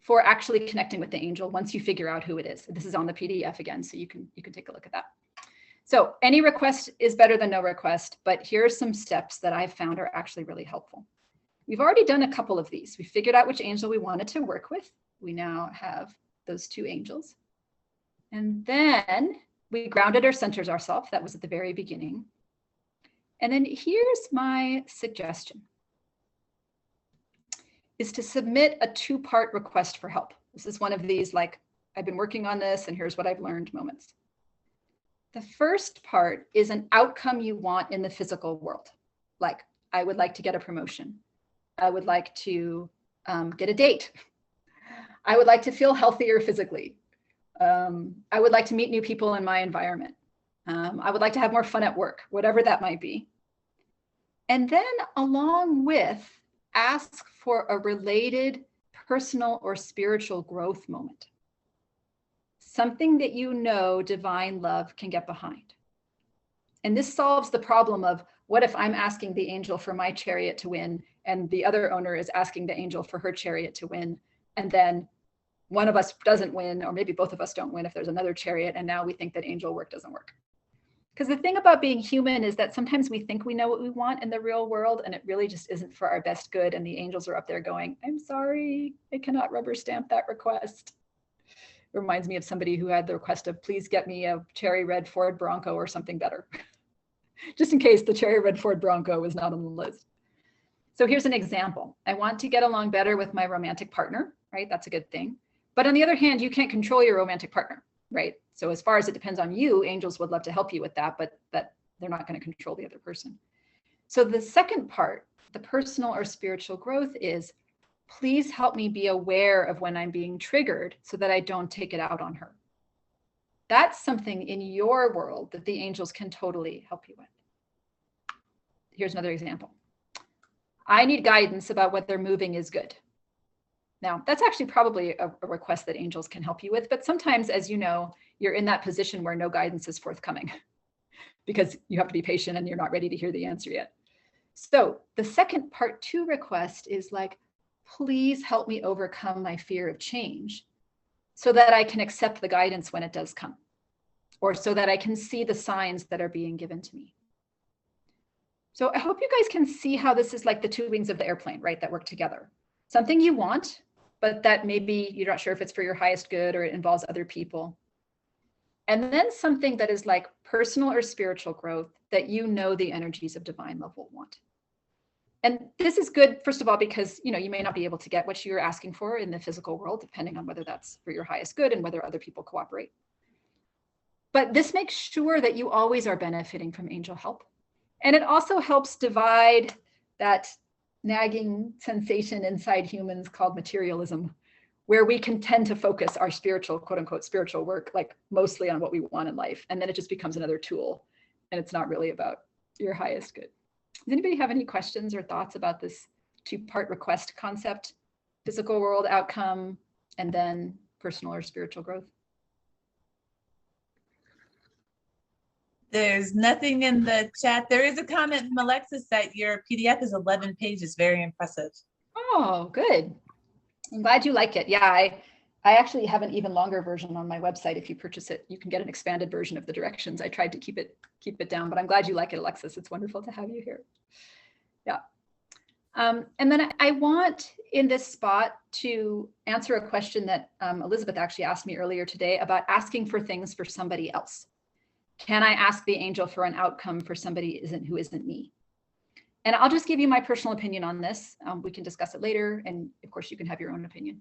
for actually connecting with the angel once you figure out who it is. This is on the PDF again, so you can take a look at that. So any request is better than no request, but here are some steps that I've found are actually really helpful. We've already done a couple of these. We figured out which angel we wanted to work with. We now have those 2 angels. And then we grounded or centered ourselves. That was at the very beginning. And then here's my suggestion, is to submit a 2-part request for help. This is one of these, like, I've been working on this and here's what I've learned moments. The first part is an outcome you want in the physical world. Like, I would like to get a promotion. I would like to get a date. I would like to feel healthier physically. I would like to meet new people in my environment. I would like to have more fun at work, whatever that might be. And then along with, ask for a related personal or spiritual growth moment. Something that you know divine love can get behind. And this solves the problem of, what if I'm asking the angel for my chariot to win and the other owner is asking the angel for her chariot to win, and then one of us doesn't win, or maybe both of us don't win if there's another chariot, and now we think that angel work doesn't work. Because the thing about being human is that sometimes we think we know what we want in the real world, and it really just isn't for our best good. And the angels are up there going, I'm sorry, I cannot rubber stamp that request. It reminds me of somebody who had the request of, please get me a cherry red Ford Bronco or something better. Just in case the cherry red Ford Bronco was not on the list. So here's an example. I want to get along better with my romantic partner, right? That's a good thing. But on the other hand, you can't control your romantic partner, right? So as far as it depends on you, angels would love to help you with that, but they're not going to control the other person. So the second part, the personal or spiritual growth, is please help me be aware of when I'm being triggered so that I don't take it out on her. That's something in your world that the angels can totally help you with. Here's another example. I need guidance about whether moving is good. Now, that's actually probably a request that angels can help you with, but sometimes, as you know, you're in that position where no guidance is forthcoming because you have to be patient and you're not ready to hear the answer yet. So the second part 2 request is like, please help me overcome my fear of change so that I can accept the guidance when it does come, or so that I can see the signs that are being given to me. So I hope you guys can see how this is like the 2 wings of the airplane, right, that work together. Something you want, but that maybe you're not sure if it's for your highest good or it involves other people. And then something that is like personal or spiritual growth that you know the energies of divine love will want. And this is good, first of all, because you may not be able to get what you're asking for in the physical world, depending on whether that's for your highest good and whether other people cooperate. But this makes sure that you always are benefiting from angel help. And it also helps divide that nagging sensation inside humans called materialism, where we can tend to focus our spiritual, quote unquote, spiritual work, like mostly on what we want in life. And then it just becomes another tool. And it's not really about your highest good. Does anybody have any questions or thoughts about this two-part request concept? Physical world outcome, and then personal or spiritual growth? There's nothing in the chat. There is a comment from Alexis that your PDF is 11 pages. Very impressive. Oh, good. I'm glad you like it. Yeah, I actually have an even longer version on my website. If you purchase it, you can get an expanded version of the directions. I tried to keep it down, but I'm glad you like it, Alexis. It's wonderful to have you here. Yeah. And then I want in this spot to answer a question that Elizabeth actually asked me earlier today about asking for things for somebody else. Can I ask the angel for an outcome for somebody who isn't me? And I'll just give you my personal opinion on this. We can discuss it later. And of course, you can have your own opinion.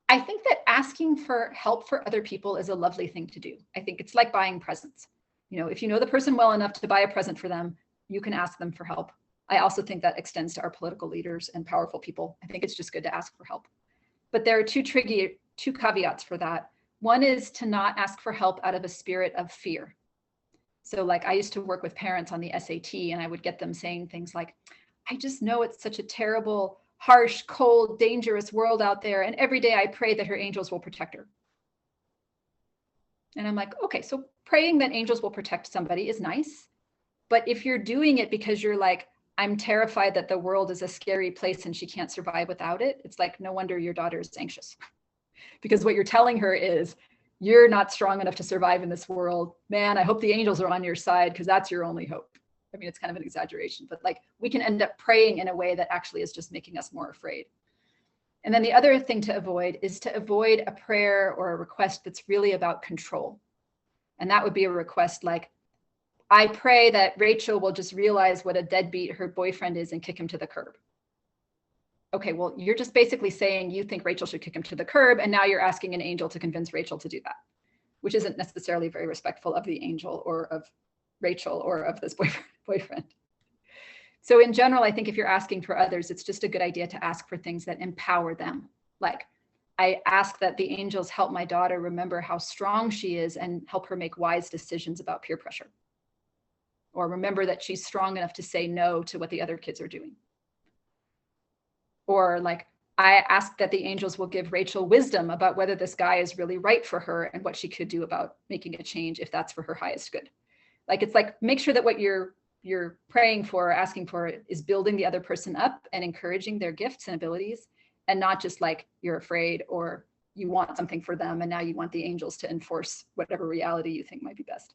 I think that asking for help for other people is a lovely thing to do. I think it's like buying presents. If you know the person well enough to buy a present for them, you can ask them for help. I also think that extends to our political leaders and powerful people. I think it's just good to ask for help. But there are two caveats for that. One is to not ask for help out of a spirit of fear. So like I used to work with parents on the SAT, and I would get them saying things like, I just know it's such a terrible, harsh, cold, dangerous world out there. And every day I pray that her angels will protect her. And I'm like, okay, so praying that angels will protect somebody is nice. But if you're doing it because you're like, I'm terrified that the world is a scary place and she can't survive without it, it's like, no wonder your daughter is anxious. Because what you're telling her is, you're not strong enough to survive in this world. Man, I hope the angels are on your side because that's your only hope. I mean, it's kind of an exaggeration, but like we can end up praying in a way that actually is just making us more afraid. And then the other thing to avoid is to avoid a prayer or a request that's really about control. And that would be a request like, I pray that Rachel will just realize what a deadbeat her boyfriend is and kick him to the curb. Okay, well, you're just basically saying you think Rachel should kick him to the curb, and now you're asking an angel to convince Rachel to do that, which isn't necessarily very respectful of the angel or of Rachel or of this boyfriend. So in general, I think if you're asking for others, it's just a good idea to ask for things that empower them. Like, I ask that the angels help my daughter remember how strong she is and help her make wise decisions about peer pressure. Or remember that she's strong enough to say no to what the other kids are doing. Or like, I ask that the angels will give Rachel wisdom about whether this guy is really right for her and what she could do about making a change if that's for her highest good. Like, it's like, make sure that what you're praying for or asking for is building the other person up and encouraging their gifts and abilities, and not just like you're afraid or you want something for them and now you want the angels to enforce whatever reality you think might be best.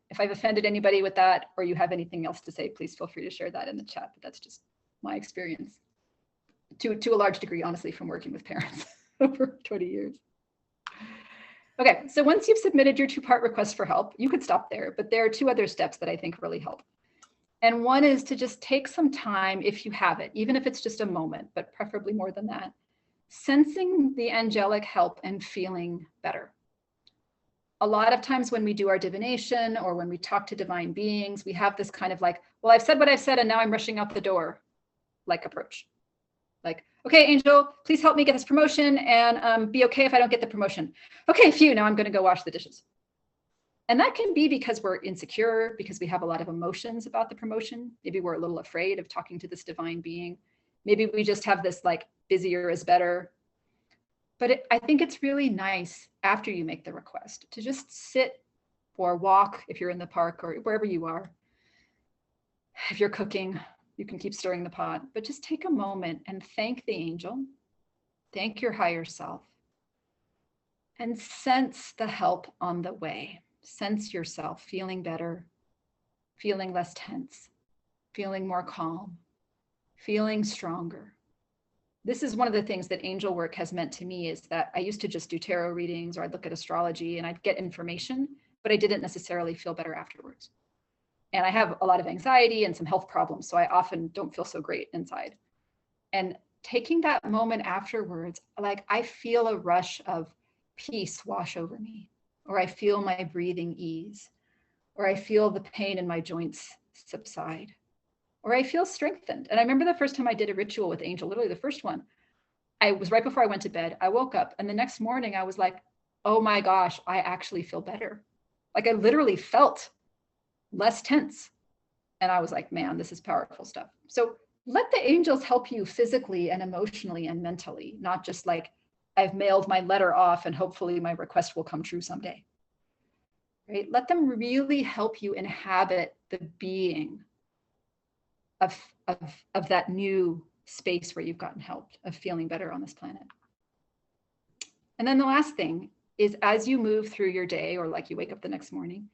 If I've offended anybody with that, or you have anything else to say, please feel free to share that in the chat. But that's just my experience to a large degree, honestly, from working with parents over 20 years. Okay, so once you've submitted your two-part request for help, you could stop there, but there are two other steps that I think really help. And one is to just take some time, if you have it, even if it's just a moment, but preferably more than that, sensing the angelic help and feeling better. A lot of times when we do our divination or when we talk to divine beings, we have this kind of like, well, I've said what I've said and now I'm rushing out the door, like approach. Like, okay, angel, please help me get this promotion and be okay if I don't get the promotion. Okay, phew, now I'm going to go wash the dishes. And that can be because we're insecure, because we have a lot of emotions about the promotion. Maybe we're a little afraid of talking to this divine being. Maybe we just have this like busier is better. But I think it's really nice after you make the request to just sit or walk if you're in the park or wherever you are. If you're cooking, you can keep stirring the pot, but just take a moment and thank the angel, thank your higher self, and sense the help on the way. Sense yourself feeling better, feeling less tense, feeling more calm, feeling stronger. This is one of the things that angel work has meant to me, is that I used to just do tarot readings or I'd look at astrology and I'd get information, but I didn't necessarily feel better afterwards. And I have a lot of anxiety and some health problems, so I often don't feel so great inside. And taking that moment afterwards, like I feel a rush of peace wash over me, or I feel my breathing ease, or I feel the pain in my joints subside, or I feel strengthened. And I remember the first time I did a ritual with Angel, literally the first one, I was right before I went to bed. I woke up and the next morning I was like, oh my gosh, I actually feel better. Like I literally felt less tense. And I was like, man, this is powerful stuff. So let the angels help you physically and emotionally and mentally, not just like I've mailed my letter off and hopefully my request will come true someday. Right? Let them really help you inhabit the being of that new space where you've gotten help, of feeling better on this planet. And then the last thing is, as you move through your day, or like you wake up the next morning,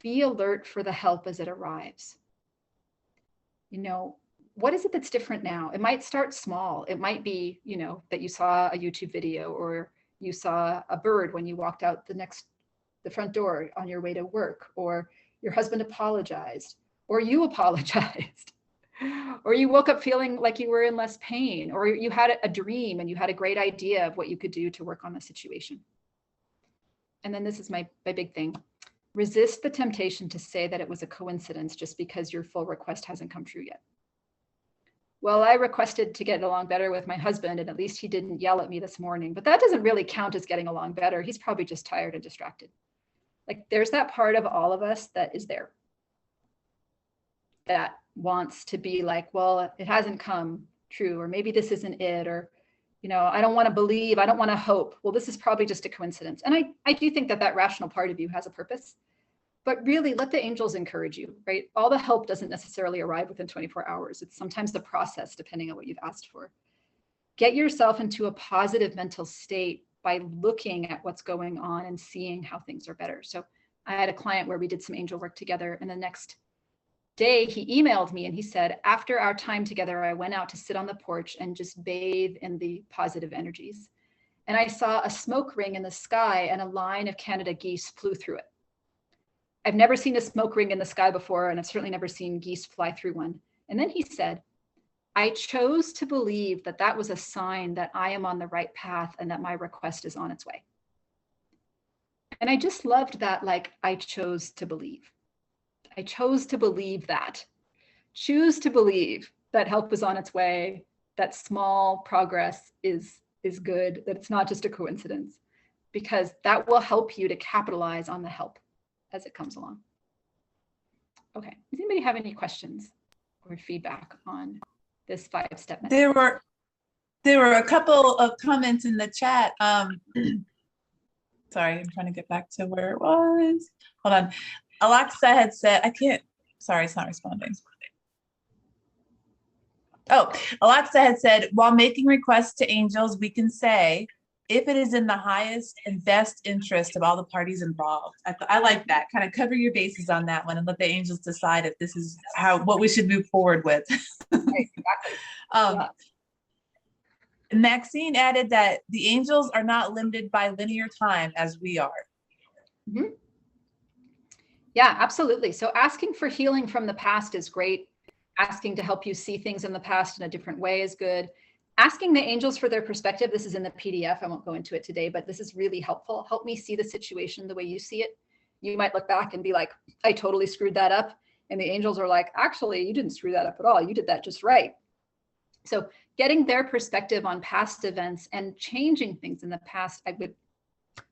be alert for the help as it arrives. You know, what is it that's different now? It might start small. It might be, you know, that you saw a YouTube video, or you saw a bird when you walked out the front door on your way to work, or your husband apologized, or you apologized, or you woke up feeling like you were in less pain, or you had a dream and you had a great idea of what you could do to work on the situation. And then this is my big thing. Resist the temptation to say that it was a coincidence just because your full request hasn't come true yet. Well, I requested to get along better with my husband, and at least he didn't yell at me this morning, but that doesn't really count as getting along better. He's probably just tired and distracted. Like there's that part of all of us that is there, that wants to be like, well, it hasn't come true, or maybe this isn't it, or, you know, I don't want to believe, I don't want to hope. Well, this is probably just a coincidence. And I do think that that rational part of you has a purpose, but really let the angels encourage you, right? All the help doesn't necessarily arrive within 24 hours. It's sometimes the process, depending on what you've asked for. Get yourself into a positive mental state by looking at what's going on and seeing how things are better. So I had a client where we did some angel work together, and the next day he emailed me and he said, after our time together, I went out to sit on the porch and just bathe in the positive energies. And I saw a smoke ring in the sky and a line of Canada geese flew through it. I've never seen a smoke ring in the sky before, and I've certainly never seen geese fly through one. And then he said, I chose to believe that that was a sign that I am on the right path and that my request is on its way. And I just loved that, like, I chose to believe. I chose to believe that. Choose to believe that help is on its way, that small progress is good, that it's not just a coincidence, because that will help you to capitalize on the help as it comes along. Okay, does anybody have any questions or feedback on this 5-step method? There were a couple of comments in the chat. Sorry, I'm trying to get back to where it was. Hold on. Alexa had said, sorry, it's not responding. Oh, Alexa had said, while making requests to angels, we can say, if it is in the highest and best interest of all the parties involved. I like that. Kind of cover your bases on that one and let the angels decide if this is what we should move forward with. Right, exactly. Yeah. Maxine added that the angels are not limited by linear time as we are. Mm-hmm. Yeah, absolutely. So asking for healing from the past is great. Asking to help you see things in the past in a different way is good. Asking the angels for their perspective, this is in the PDF, I won't go into it today, but this is really helpful. Help me see the situation the way you see it. You might look back and be like, I totally screwed that up. And the angels are like, actually, you didn't screw that up at all. You did that just right. So getting their perspective on past events and changing things in the past, I would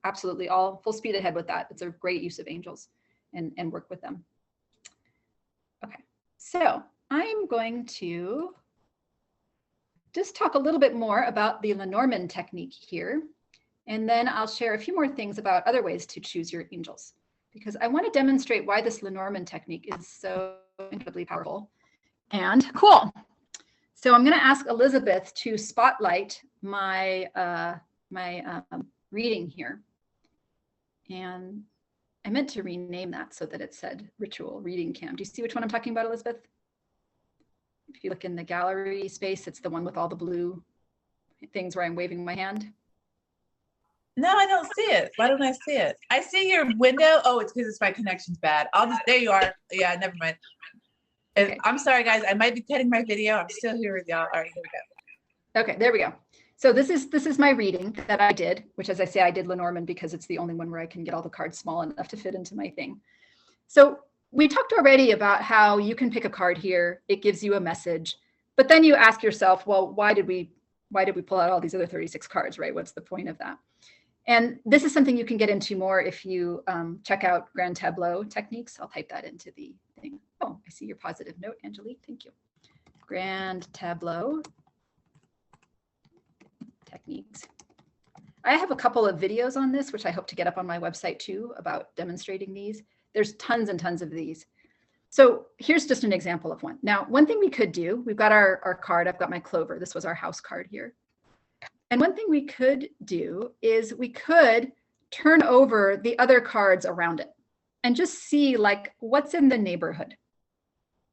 absolutely all full speed ahead with that. It's a great use of angels and work with them. Okay, so I'm going to just talk a little bit more about the Lenormand technique here. And then I'll share a few more things about other ways to choose your angels, because I want to demonstrate why this Lenormand technique is so incredibly powerful and cool. So I'm going to ask Elizabeth to spotlight my reading here. And I meant to rename that so that it said ritual reading cam. Do you see which one I'm talking about, Elizabeth? If you look in the gallery space, it's the one with all the blue things where I'm waving my hand. No, I don't see it. Why don't I see it? I see your window. Oh, it's because my connection's bad. There you are. Yeah, never mind. Okay. I'm sorry, guys. I might be cutting my video. I'm still here with y'all. All right, here we go. Okay, there we go. So this is my reading that I did, which, as I say, I did Lenormand because it's the only one where I can get all the cards small enough to fit into my thing. So we talked already about how you can pick a card here. It gives you a message, but then you ask yourself, well, why did we pull out all these other 36 cards, right? What's the point of that? And this is something you can get into more if you check out Grand Tableau techniques. I'll type that into the thing. Oh, I see your positive note, Angelique. Thank you. Grand Tableau techniques. I have a couple of videos on this, which I hope to get up on my website too, about demonstrating these. There's tons and tons of these. So here's just an example of one. Now, one thing we could do, we've got our card. I've got my clover. This was our house card here. And one thing we could do is we could turn over the other cards around it and just see like what's in the neighborhood.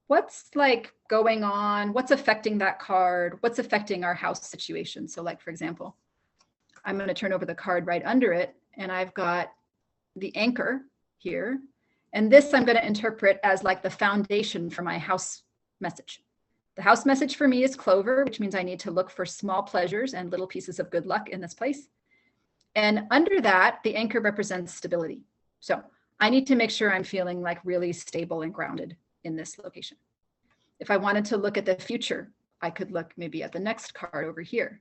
What's like going on? What's affecting that card? What's affecting our house situation? So like, for example, I'm going to turn over the card right under it, and I've got the anchor here. And this I'm going to interpret as like the foundation for my house message. The house message for me is clover, which means I need to look for small pleasures and little pieces of good luck in this place. And under that, the anchor represents stability. So I need to make sure I'm feeling like really stable and grounded in this location. If I wanted to look at the future, I could look maybe at the next card over here.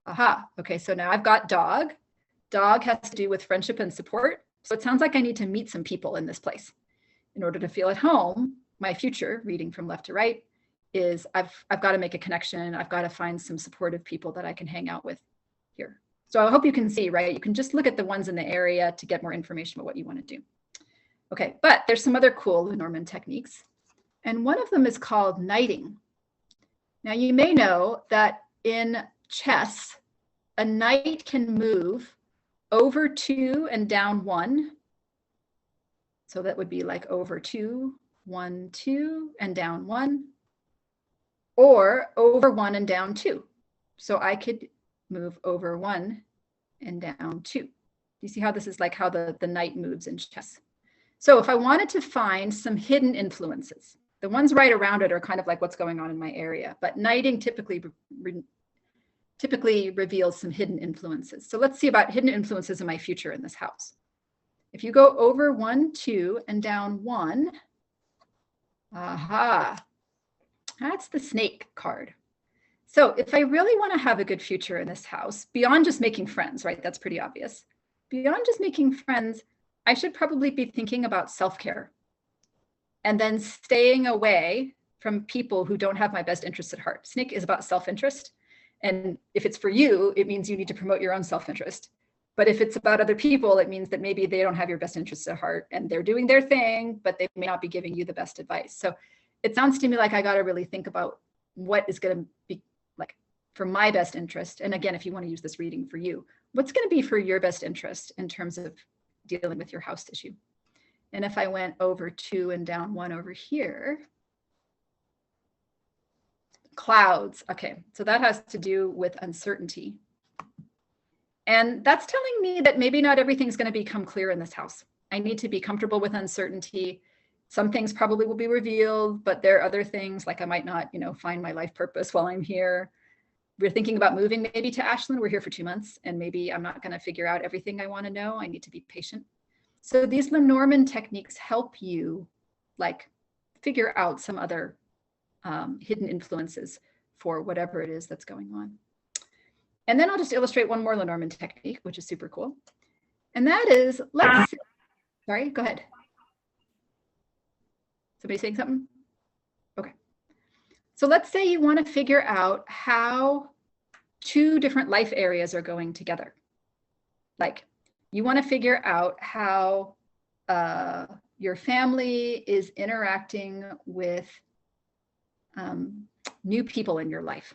Aha, okay, so now I've got dog. Dog has to do with friendship and support. So it sounds like I need to meet some people in this place. In order to feel at home, my future, reading from left to right, is I've got to make a connection. I've got to find some supportive people that I can hang out with here. So I hope you can see, right? You can just look at the ones in the area to get more information about what you want to do. Okay, but there's some other cool Lenormand techniques. And one of them is called knighting. Now you may know that in chess, a knight can move over 2 and down 1. So that would be like over 2, 1, 2, and down 1. Or over 1 and down 2. So I could move over 1 and down 2. You see how this is like how the knight moves in chess. So if I wanted to find some hidden influences, the ones right around it are kind of like what's going on in my area, but knighting typically reveals some hidden influences. So let's see about hidden influences in my future in this house. If you go over 1, 2, and down 1, aha, that's the snake card. So if I really want to have a good future in this house, beyond just making friends, right? That's pretty obvious. Beyond just making friends, I should probably be thinking about self-care and then staying away from people who don't have my best interests at heart. Snake is about self-interest. And if it's for you, it means you need to promote your own self-interest. But if it's about other people, it means that maybe they don't have your best interests at heart and they're doing their thing, but they may not be giving you the best advice. So it sounds to me like I got to really think about what is going to be like for my best interest. And again, if you want to use this reading for you, what's going to be for your best interest in terms of dealing with your house issue? And if I went over 2 and down 1 over here, clouds. Okay, so that has to do with uncertainty. And that's telling me that maybe not everything's going to become clear in this house. I need to be comfortable with uncertainty. Some things probably will be revealed, but there are other things like I might not, find my life purpose while I'm here. We're thinking about moving maybe to Ashland. We're here for 2 months and maybe I'm not going to figure out everything I want to know. I need to be patient. So these Lenormand techniques help you like figure out some other hidden influences for whatever it is that's going on. And then I'll just illustrate one more Lenormand technique, which is super cool. And that is, sorry, go ahead. Somebody saying something? Okay. So let's say you want to figure out how 2 different life areas are going together. Like you want to figure out how your family is interacting with new people in your life.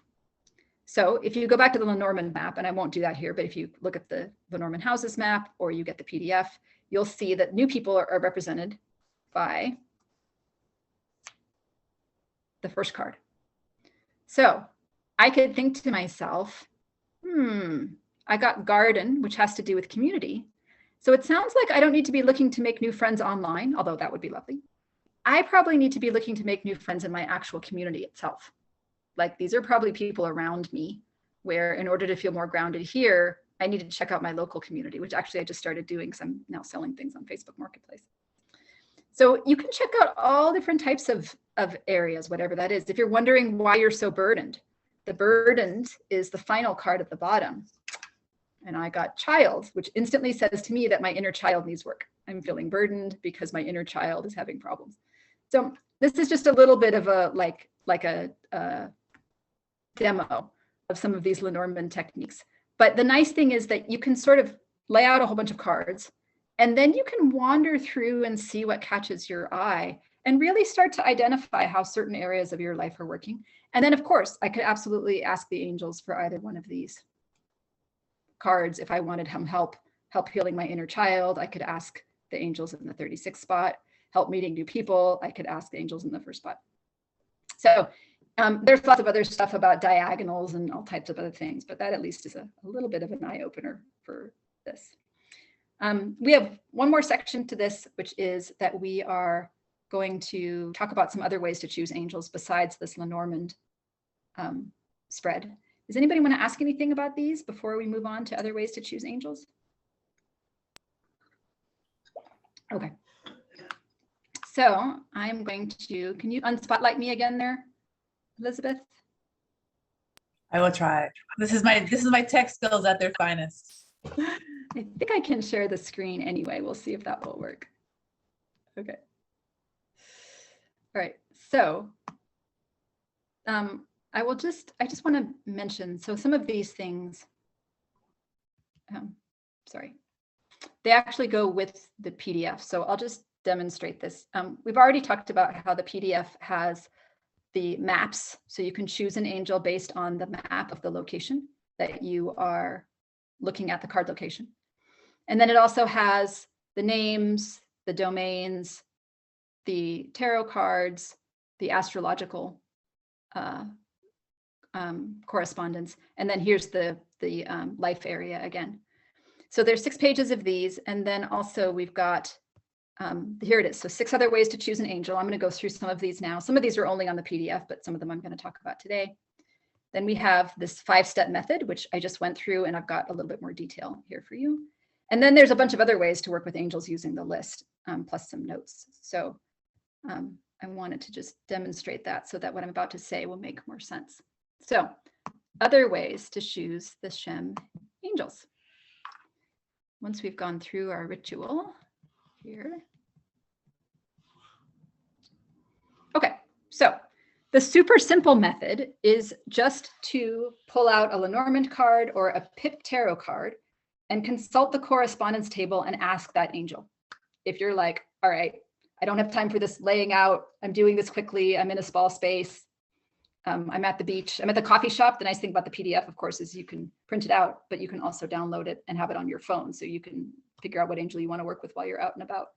So if you go back to the Lenormand map, and I won't do that here, but if you look at the Lenormand Houses map or you get the PDF, you'll see that new people are represented by the first card. So I could think to myself, I got garden, which has to do with community. So it sounds like I don't need to be looking to make new friends online, although that would be lovely. I probably need to be looking to make new friends in my actual community itself. Like these are probably people around me, where in order to feel more grounded here, I need to check out my local community, which actually I just started doing because I'm now selling things on Facebook Marketplace. So you can check out all different types of areas, whatever that is. If you're wondering why you're so burdened, the burdened is the final card at the bottom. And I got child, which instantly says to me that my inner child needs work. I'm feeling burdened because my inner child is having problems. So this is just a little bit of a like a demo of some of these Lenormand techniques. But the nice thing is that you can sort of lay out a whole bunch of cards, and then you can wander through and see what catches your eye and really start to identify how certain areas of your life are working. And then of course, I could absolutely ask the angels for either one of these cards. If I wanted help healing my inner child, I could ask the angels in the 36th spot. Help meeting new people, I could ask the angels in the first spot. So there's lots of other stuff about diagonals and all types of other things, but that at least is a little bit of an eye opener for this. We have one more section to this, which is that we are going to talk about some other ways to choose angels besides this Lenormand spread. Does anybody want to ask anything about these before we move on to other ways to choose angels? Okay. So I'm going to, can you unspotlight me again there, Elizabeth? I will try. This is my tech skills at their finest. I think I can share the screen anyway. We'll see if that will work. Okay. All right. So I just want to mention, so some of these things, sorry, they actually go with the PDF. So I'll just demonstrate this. We've already talked about how the PDF has the maps. So you can choose an angel based on the map of the location that you are looking at, the card location. And then it also has the names, the domains, the tarot cards, the astrological correspondence. And then here's the life area again. So there's 6 pages of these. And then also we've got, here it is. So 6 other ways to choose an angel. I'm going to go through some of these now. Some of these are only on the PDF, but some of them I'm going to talk about today. Then we have this 5-step method, which I just went through, and I've got a little bit more detail here for you. And then there's a bunch of other ways to work with angels using the list, plus some notes. So I wanted to just demonstrate that so that what I'm about to say will make more sense. So other ways to choose the Shem angels. Once we've gone through our ritual here. Okay, so the super simple method is just to pull out a Lenormand card or a Pip Tarot card and consult the correspondence table and ask that angel. If you're like, all right, I don't have time for this laying out, I'm doing this quickly, I'm in a small space, I'm at the beach, I'm at the coffee shop. The nice thing about the PDF, of course, is you can print it out, but you can also download it and have it on your phone. So you can figure out what angel you want to work with while you're out and about.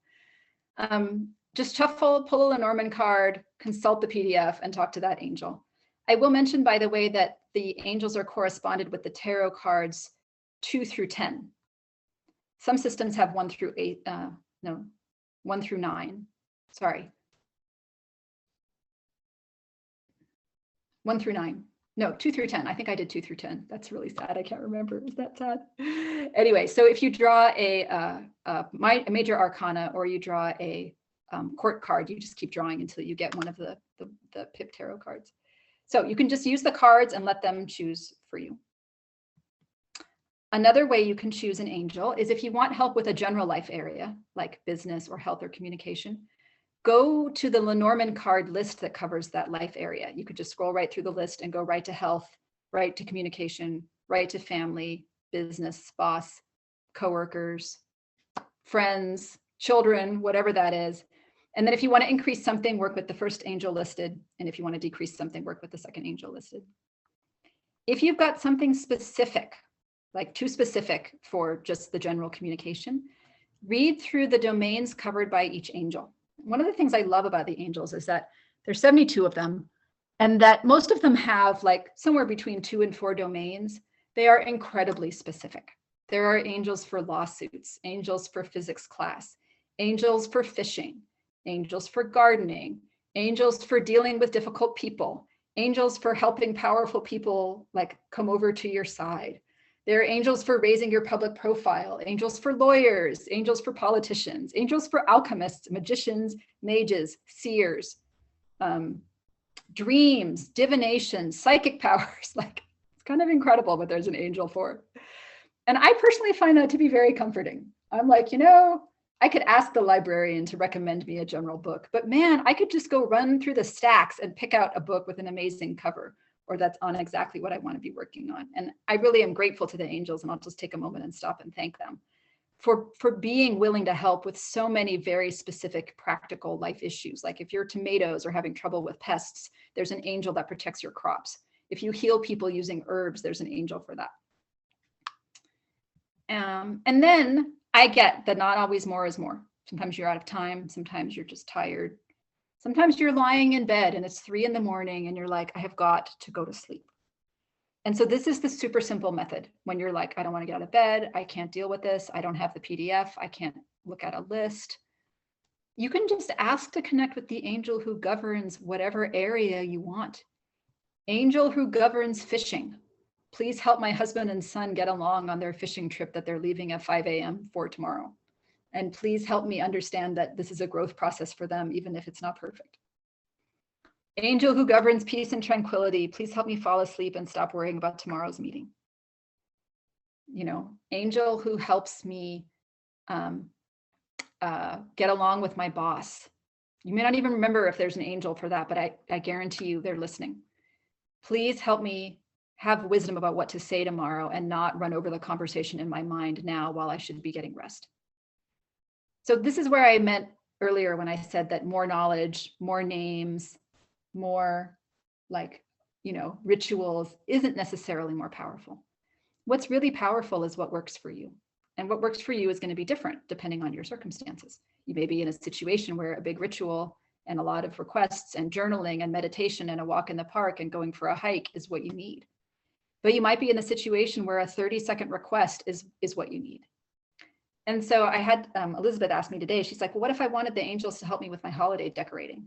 Just shuffle, pull a Lenormand card, consult the PDF, and talk to that angel. I will mention, by the way, that the angels are corresponded with the tarot cards 2 through 10. Some systems have 1 through 8, no, 1 through 9, sorry. 1 through 9. No, 2 through 10. I think I did 2 through 10. That's really sad. I can't remember. Is that sad? Anyway, so if you draw a major arcana or you draw a court card, you just keep drawing until you get one of the Pip Tarot cards. So you can just use the cards and let them choose for you. Another way you can choose an angel is if you want help with a general life area, like business or health or communication. Go to the Lenormand card list that covers that life area. You could just scroll right through the list and go right to health, right to communication, right to family, business, boss, coworkers, friends, children, whatever that is. And then if you want to increase something, work with the first angel listed. And if you want to decrease something, work with the second angel listed. If you've got something specific, like too specific for just the general communication, read through the domains covered by each angel. One of the things I love about the angels is that there's 72 of them, and that most of them have like somewhere between 2 and 4 domains. They are incredibly specific. There are angels for lawsuits, angels for physics class, angels for fishing, angels for gardening, angels for dealing with difficult people, angels for helping powerful people like come over to your side. There are angels for raising your public profile, angels for lawyers, angels for politicians, angels for alchemists, magicians, mages, seers, dreams, divination, psychic powers. Like, it's kind of incredible what there's an angel for. And I personally find that to be very comforting. I'm like, you know, I could ask the librarian to recommend me a general book, but man, I could just go run through the stacks and pick out a book with an amazing cover, or that's on exactly what I want to be working on. And I really am grateful to the angels, and I'll just take a moment and stop and thank them for being willing to help with so many very specific practical life issues. Like if your tomatoes are having trouble with pests, there's an angel that protects your crops. If you heal people using herbs, there's an angel for that. And then I get that not always more is more. Sometimes you're out of time. Sometimes you're just tired. Sometimes you're lying in bed and it's 3 a.m. and you're like, I have got to go to sleep. And so this is the super simple method when you're like, I don't want to get out of bed. I can't deal with this. I don't have the PDF. I can't look at a list. You can just ask to connect with the angel who governs whatever area you want. Angel who governs fishing. Please help my husband and son get along on their fishing trip that they're leaving at 5 a.m. for tomorrow. And please help me understand that this is a growth process for them, even if it's not perfect. Angel who governs peace and tranquility, please help me fall asleep and stop worrying about tomorrow's meeting. You know, angel who helps me get along with my boss. You may not even remember if there's an angel for that, but I guarantee you they're listening. Please help me have wisdom about what to say tomorrow and not run over the conversation in my mind now while I should be getting rest. So this is where I meant earlier when I said that more knowledge, more names, more like, you know, rituals isn't necessarily more powerful. What's really powerful is what works for you. And what works for you is going to be different depending on your circumstances. You may be in a situation where a big ritual and a lot of requests and journaling and meditation and a walk in the park and going for a hike is what you need. But you might be in a situation where a 30-second request is what you need. And so I had Elizabeth ask me today, she's like, well, what if I wanted the angels to help me with my holiday decorating?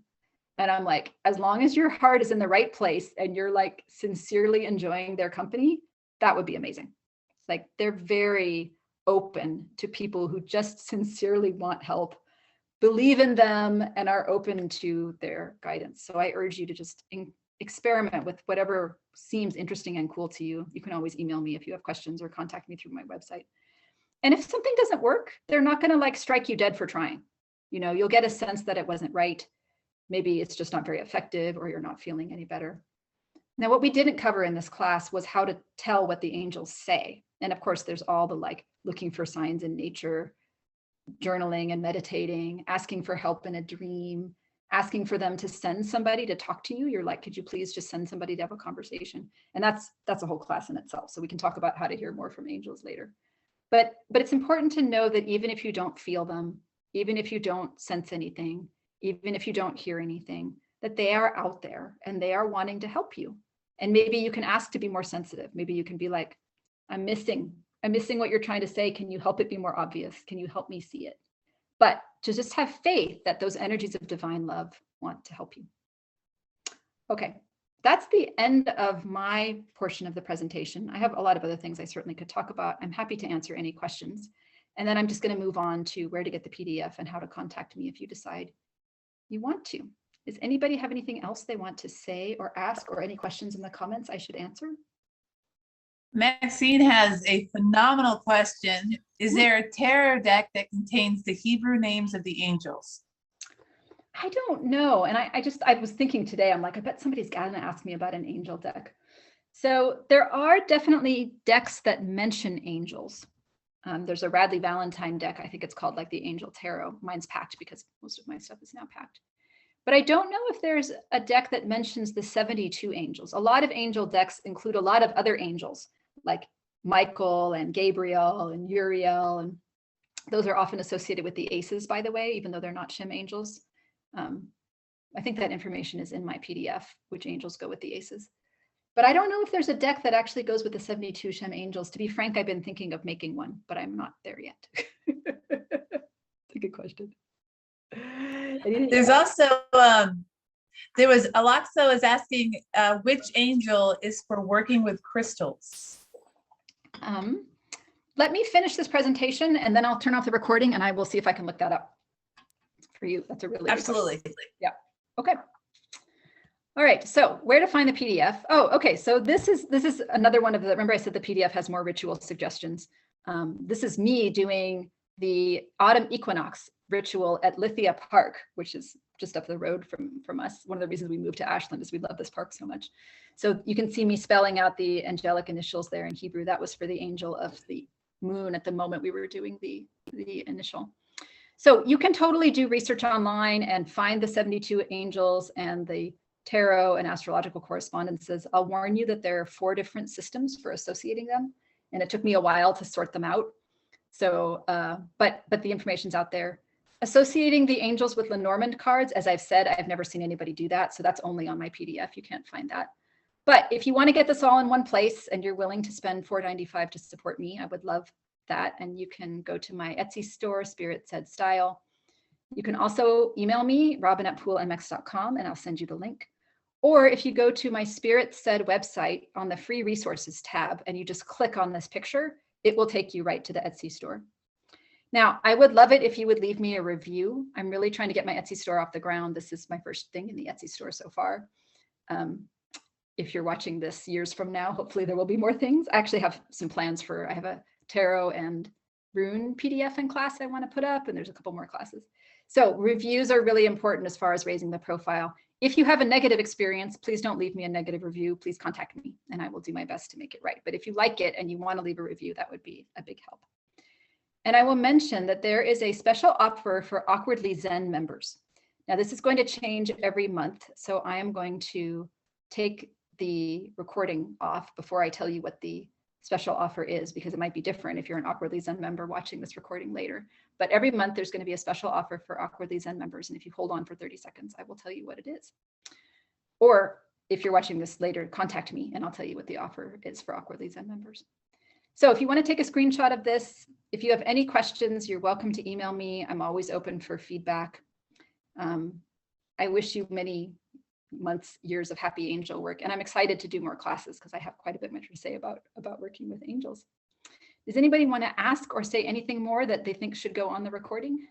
And I'm like, as long as your heart is in the right place and you're like sincerely enjoying their company, that would be amazing. Like they're very open to people who just sincerely want help, believe in them, and are open to their guidance. So I urge you to just experiment with whatever seems interesting and cool to you. You can always email me if you have questions or contact me through my website. And if something doesn't work, they're not going to like strike you dead for trying. You know, you'll get a sense that it wasn't right. Maybe it's just not very effective or you're not feeling any better. Now, what we didn't cover in this class was how to tell what the angels say. And of course, there's all the like looking for signs in nature, journaling and meditating, asking for help in a dream, asking for them to send somebody to talk to you. You're like, could you please just send somebody to have a conversation? And that's a whole class in itself. So we can talk about how to hear more from angels later. But it's important to know that even if you don't feel them, even if you don't sense anything, even if you don't hear anything, that they are out there and they are wanting to help you. And maybe you can ask to be more sensitive. Maybe you can be like, I'm missing what you're trying to say. Can you help it be more obvious? Can you help me see it? But to just have faith that those energies of divine love want to help you. Okay, that's the end of my portion of the presentation. I have a lot of other things I certainly could talk about. I'm happy to answer any questions. And then I'm just going to move on to where to get the PDF and how to contact me if you decide you want to. Does anybody have anything else they want to say or ask, or any questions in the comments I should answer? Maxine has a phenomenal question. Is there a tarot deck that contains the Hebrew names of the angels? I don't know. And I was thinking today, I'm like, I bet somebody's going to ask me about an angel deck. So there are definitely decks that mention angels. There's a Radley Valentine deck. I think it's called like the Angel Tarot. Mine's packed because most of my stuff is now packed. But I don't know if there's a deck that mentions the 72 angels. A lot of angel decks include a lot of other angels like Michael and Gabriel and Uriel. And those are often associated with the aces, by the way, even though they're not Shem angels. I think that information is in my PDF, which angels go with the aces. But I don't know if there's a deck that actually goes with the 72 Shem Angels. To be frank, I've been thinking of making one, but I'm not there yet. It's a good question. There's also, there was, Alexa was asking which angel is for working with crystals. Let me finish this presentation and then I'll turn off the recording and I will see if I can look that up for you. That's a really good Absolutely. question. Yeah. Okay. All right. So where to find the PDF? Oh, okay. So this is another one of the, remember I said the PDF has more ritual suggestions. This is me doing the autumn equinox ritual at Lithia Park, which is just up the road from us. One of the reasons we moved to Ashland is we love this park so much. So you can see me spelling out the angelic initials there in Hebrew. That was for the angel of the moon at the moment we were doing the initial. So you can totally do research online and find the 72 angels and the tarot and astrological correspondences. I'll warn you that there are 4 different systems for associating them. And it took me a while to sort them out. So, but the information's out there. Associating the angels with Lenormand cards, as I've said, I've never seen anybody do that. So that's only on my PDF. You can't find that. But if you want to get this all in one place and you're willing to spend $4.95 to support me, I would love that. And you can go to my Etsy store, Spirit Said Style. You can also email me, robin@poolemx.com, and I'll send you the link. Or if you go to my Spirit Said website on the free resources tab and you just click on this picture, it will take you right to the Etsy store. Now, I would love it if you would leave me a review. I'm really trying to get my Etsy store off the ground. This is my first thing in the Etsy store so far. If you're watching this years from now, hopefully there will be more things. I actually have some plans for, I have a tarot and rune PDF in class I want to put up, and there's a couple more classes. So reviews are really important as far as raising the profile. If you have a negative experience, please don't leave me a negative review. Please contact me and I will do my best to make it right. But if you like it and you want to leave a review, that would be a big help. And I will mention that there is a special offer for Awkwardly Zen members. Now this is going to change every month. So I am going to take the recording off before I tell you what the special offer is, because it might be different if you're an Awkwardly Zen member watching this recording later. But every month there's going to be a special offer for Awkwardly Zen members. And if you hold on for 30 seconds, I will tell you what it is. Or if you're watching this later, contact me and I'll tell you what the offer is for Awkwardly Zen members. So if you want to take a screenshot of this, if you have any questions, you're welcome to email me. I'm always open for feedback. I wish you many months, years of happy angel work. And I'm excited to do more classes because I have quite a bit much to say about working with angels. Does anybody want to ask or say anything more that they think should go on the recording?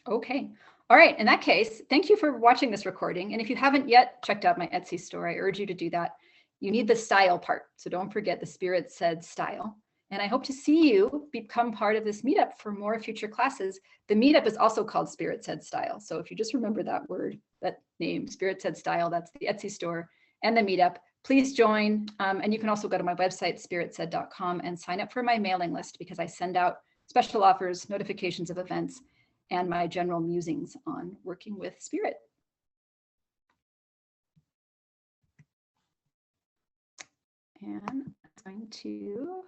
Okay. All right. In that case, thank you for watching this recording. And if you haven't yet checked out my Etsy store, I urge you to do that. You need the style part. So don't forget the Spirit Said Style. And I hope to see you become part of this meetup for more future classes. The meetup is also called Spirit Said Style. So if you just remember that word, that name, Spirit Said Style, that's the Etsy store and the meetup, please join. And you can also go to my website, spiritsaid.com, and sign up for my mailing list because I send out special offers, notifications of events, and my general musings on working with spirit. And I'm going to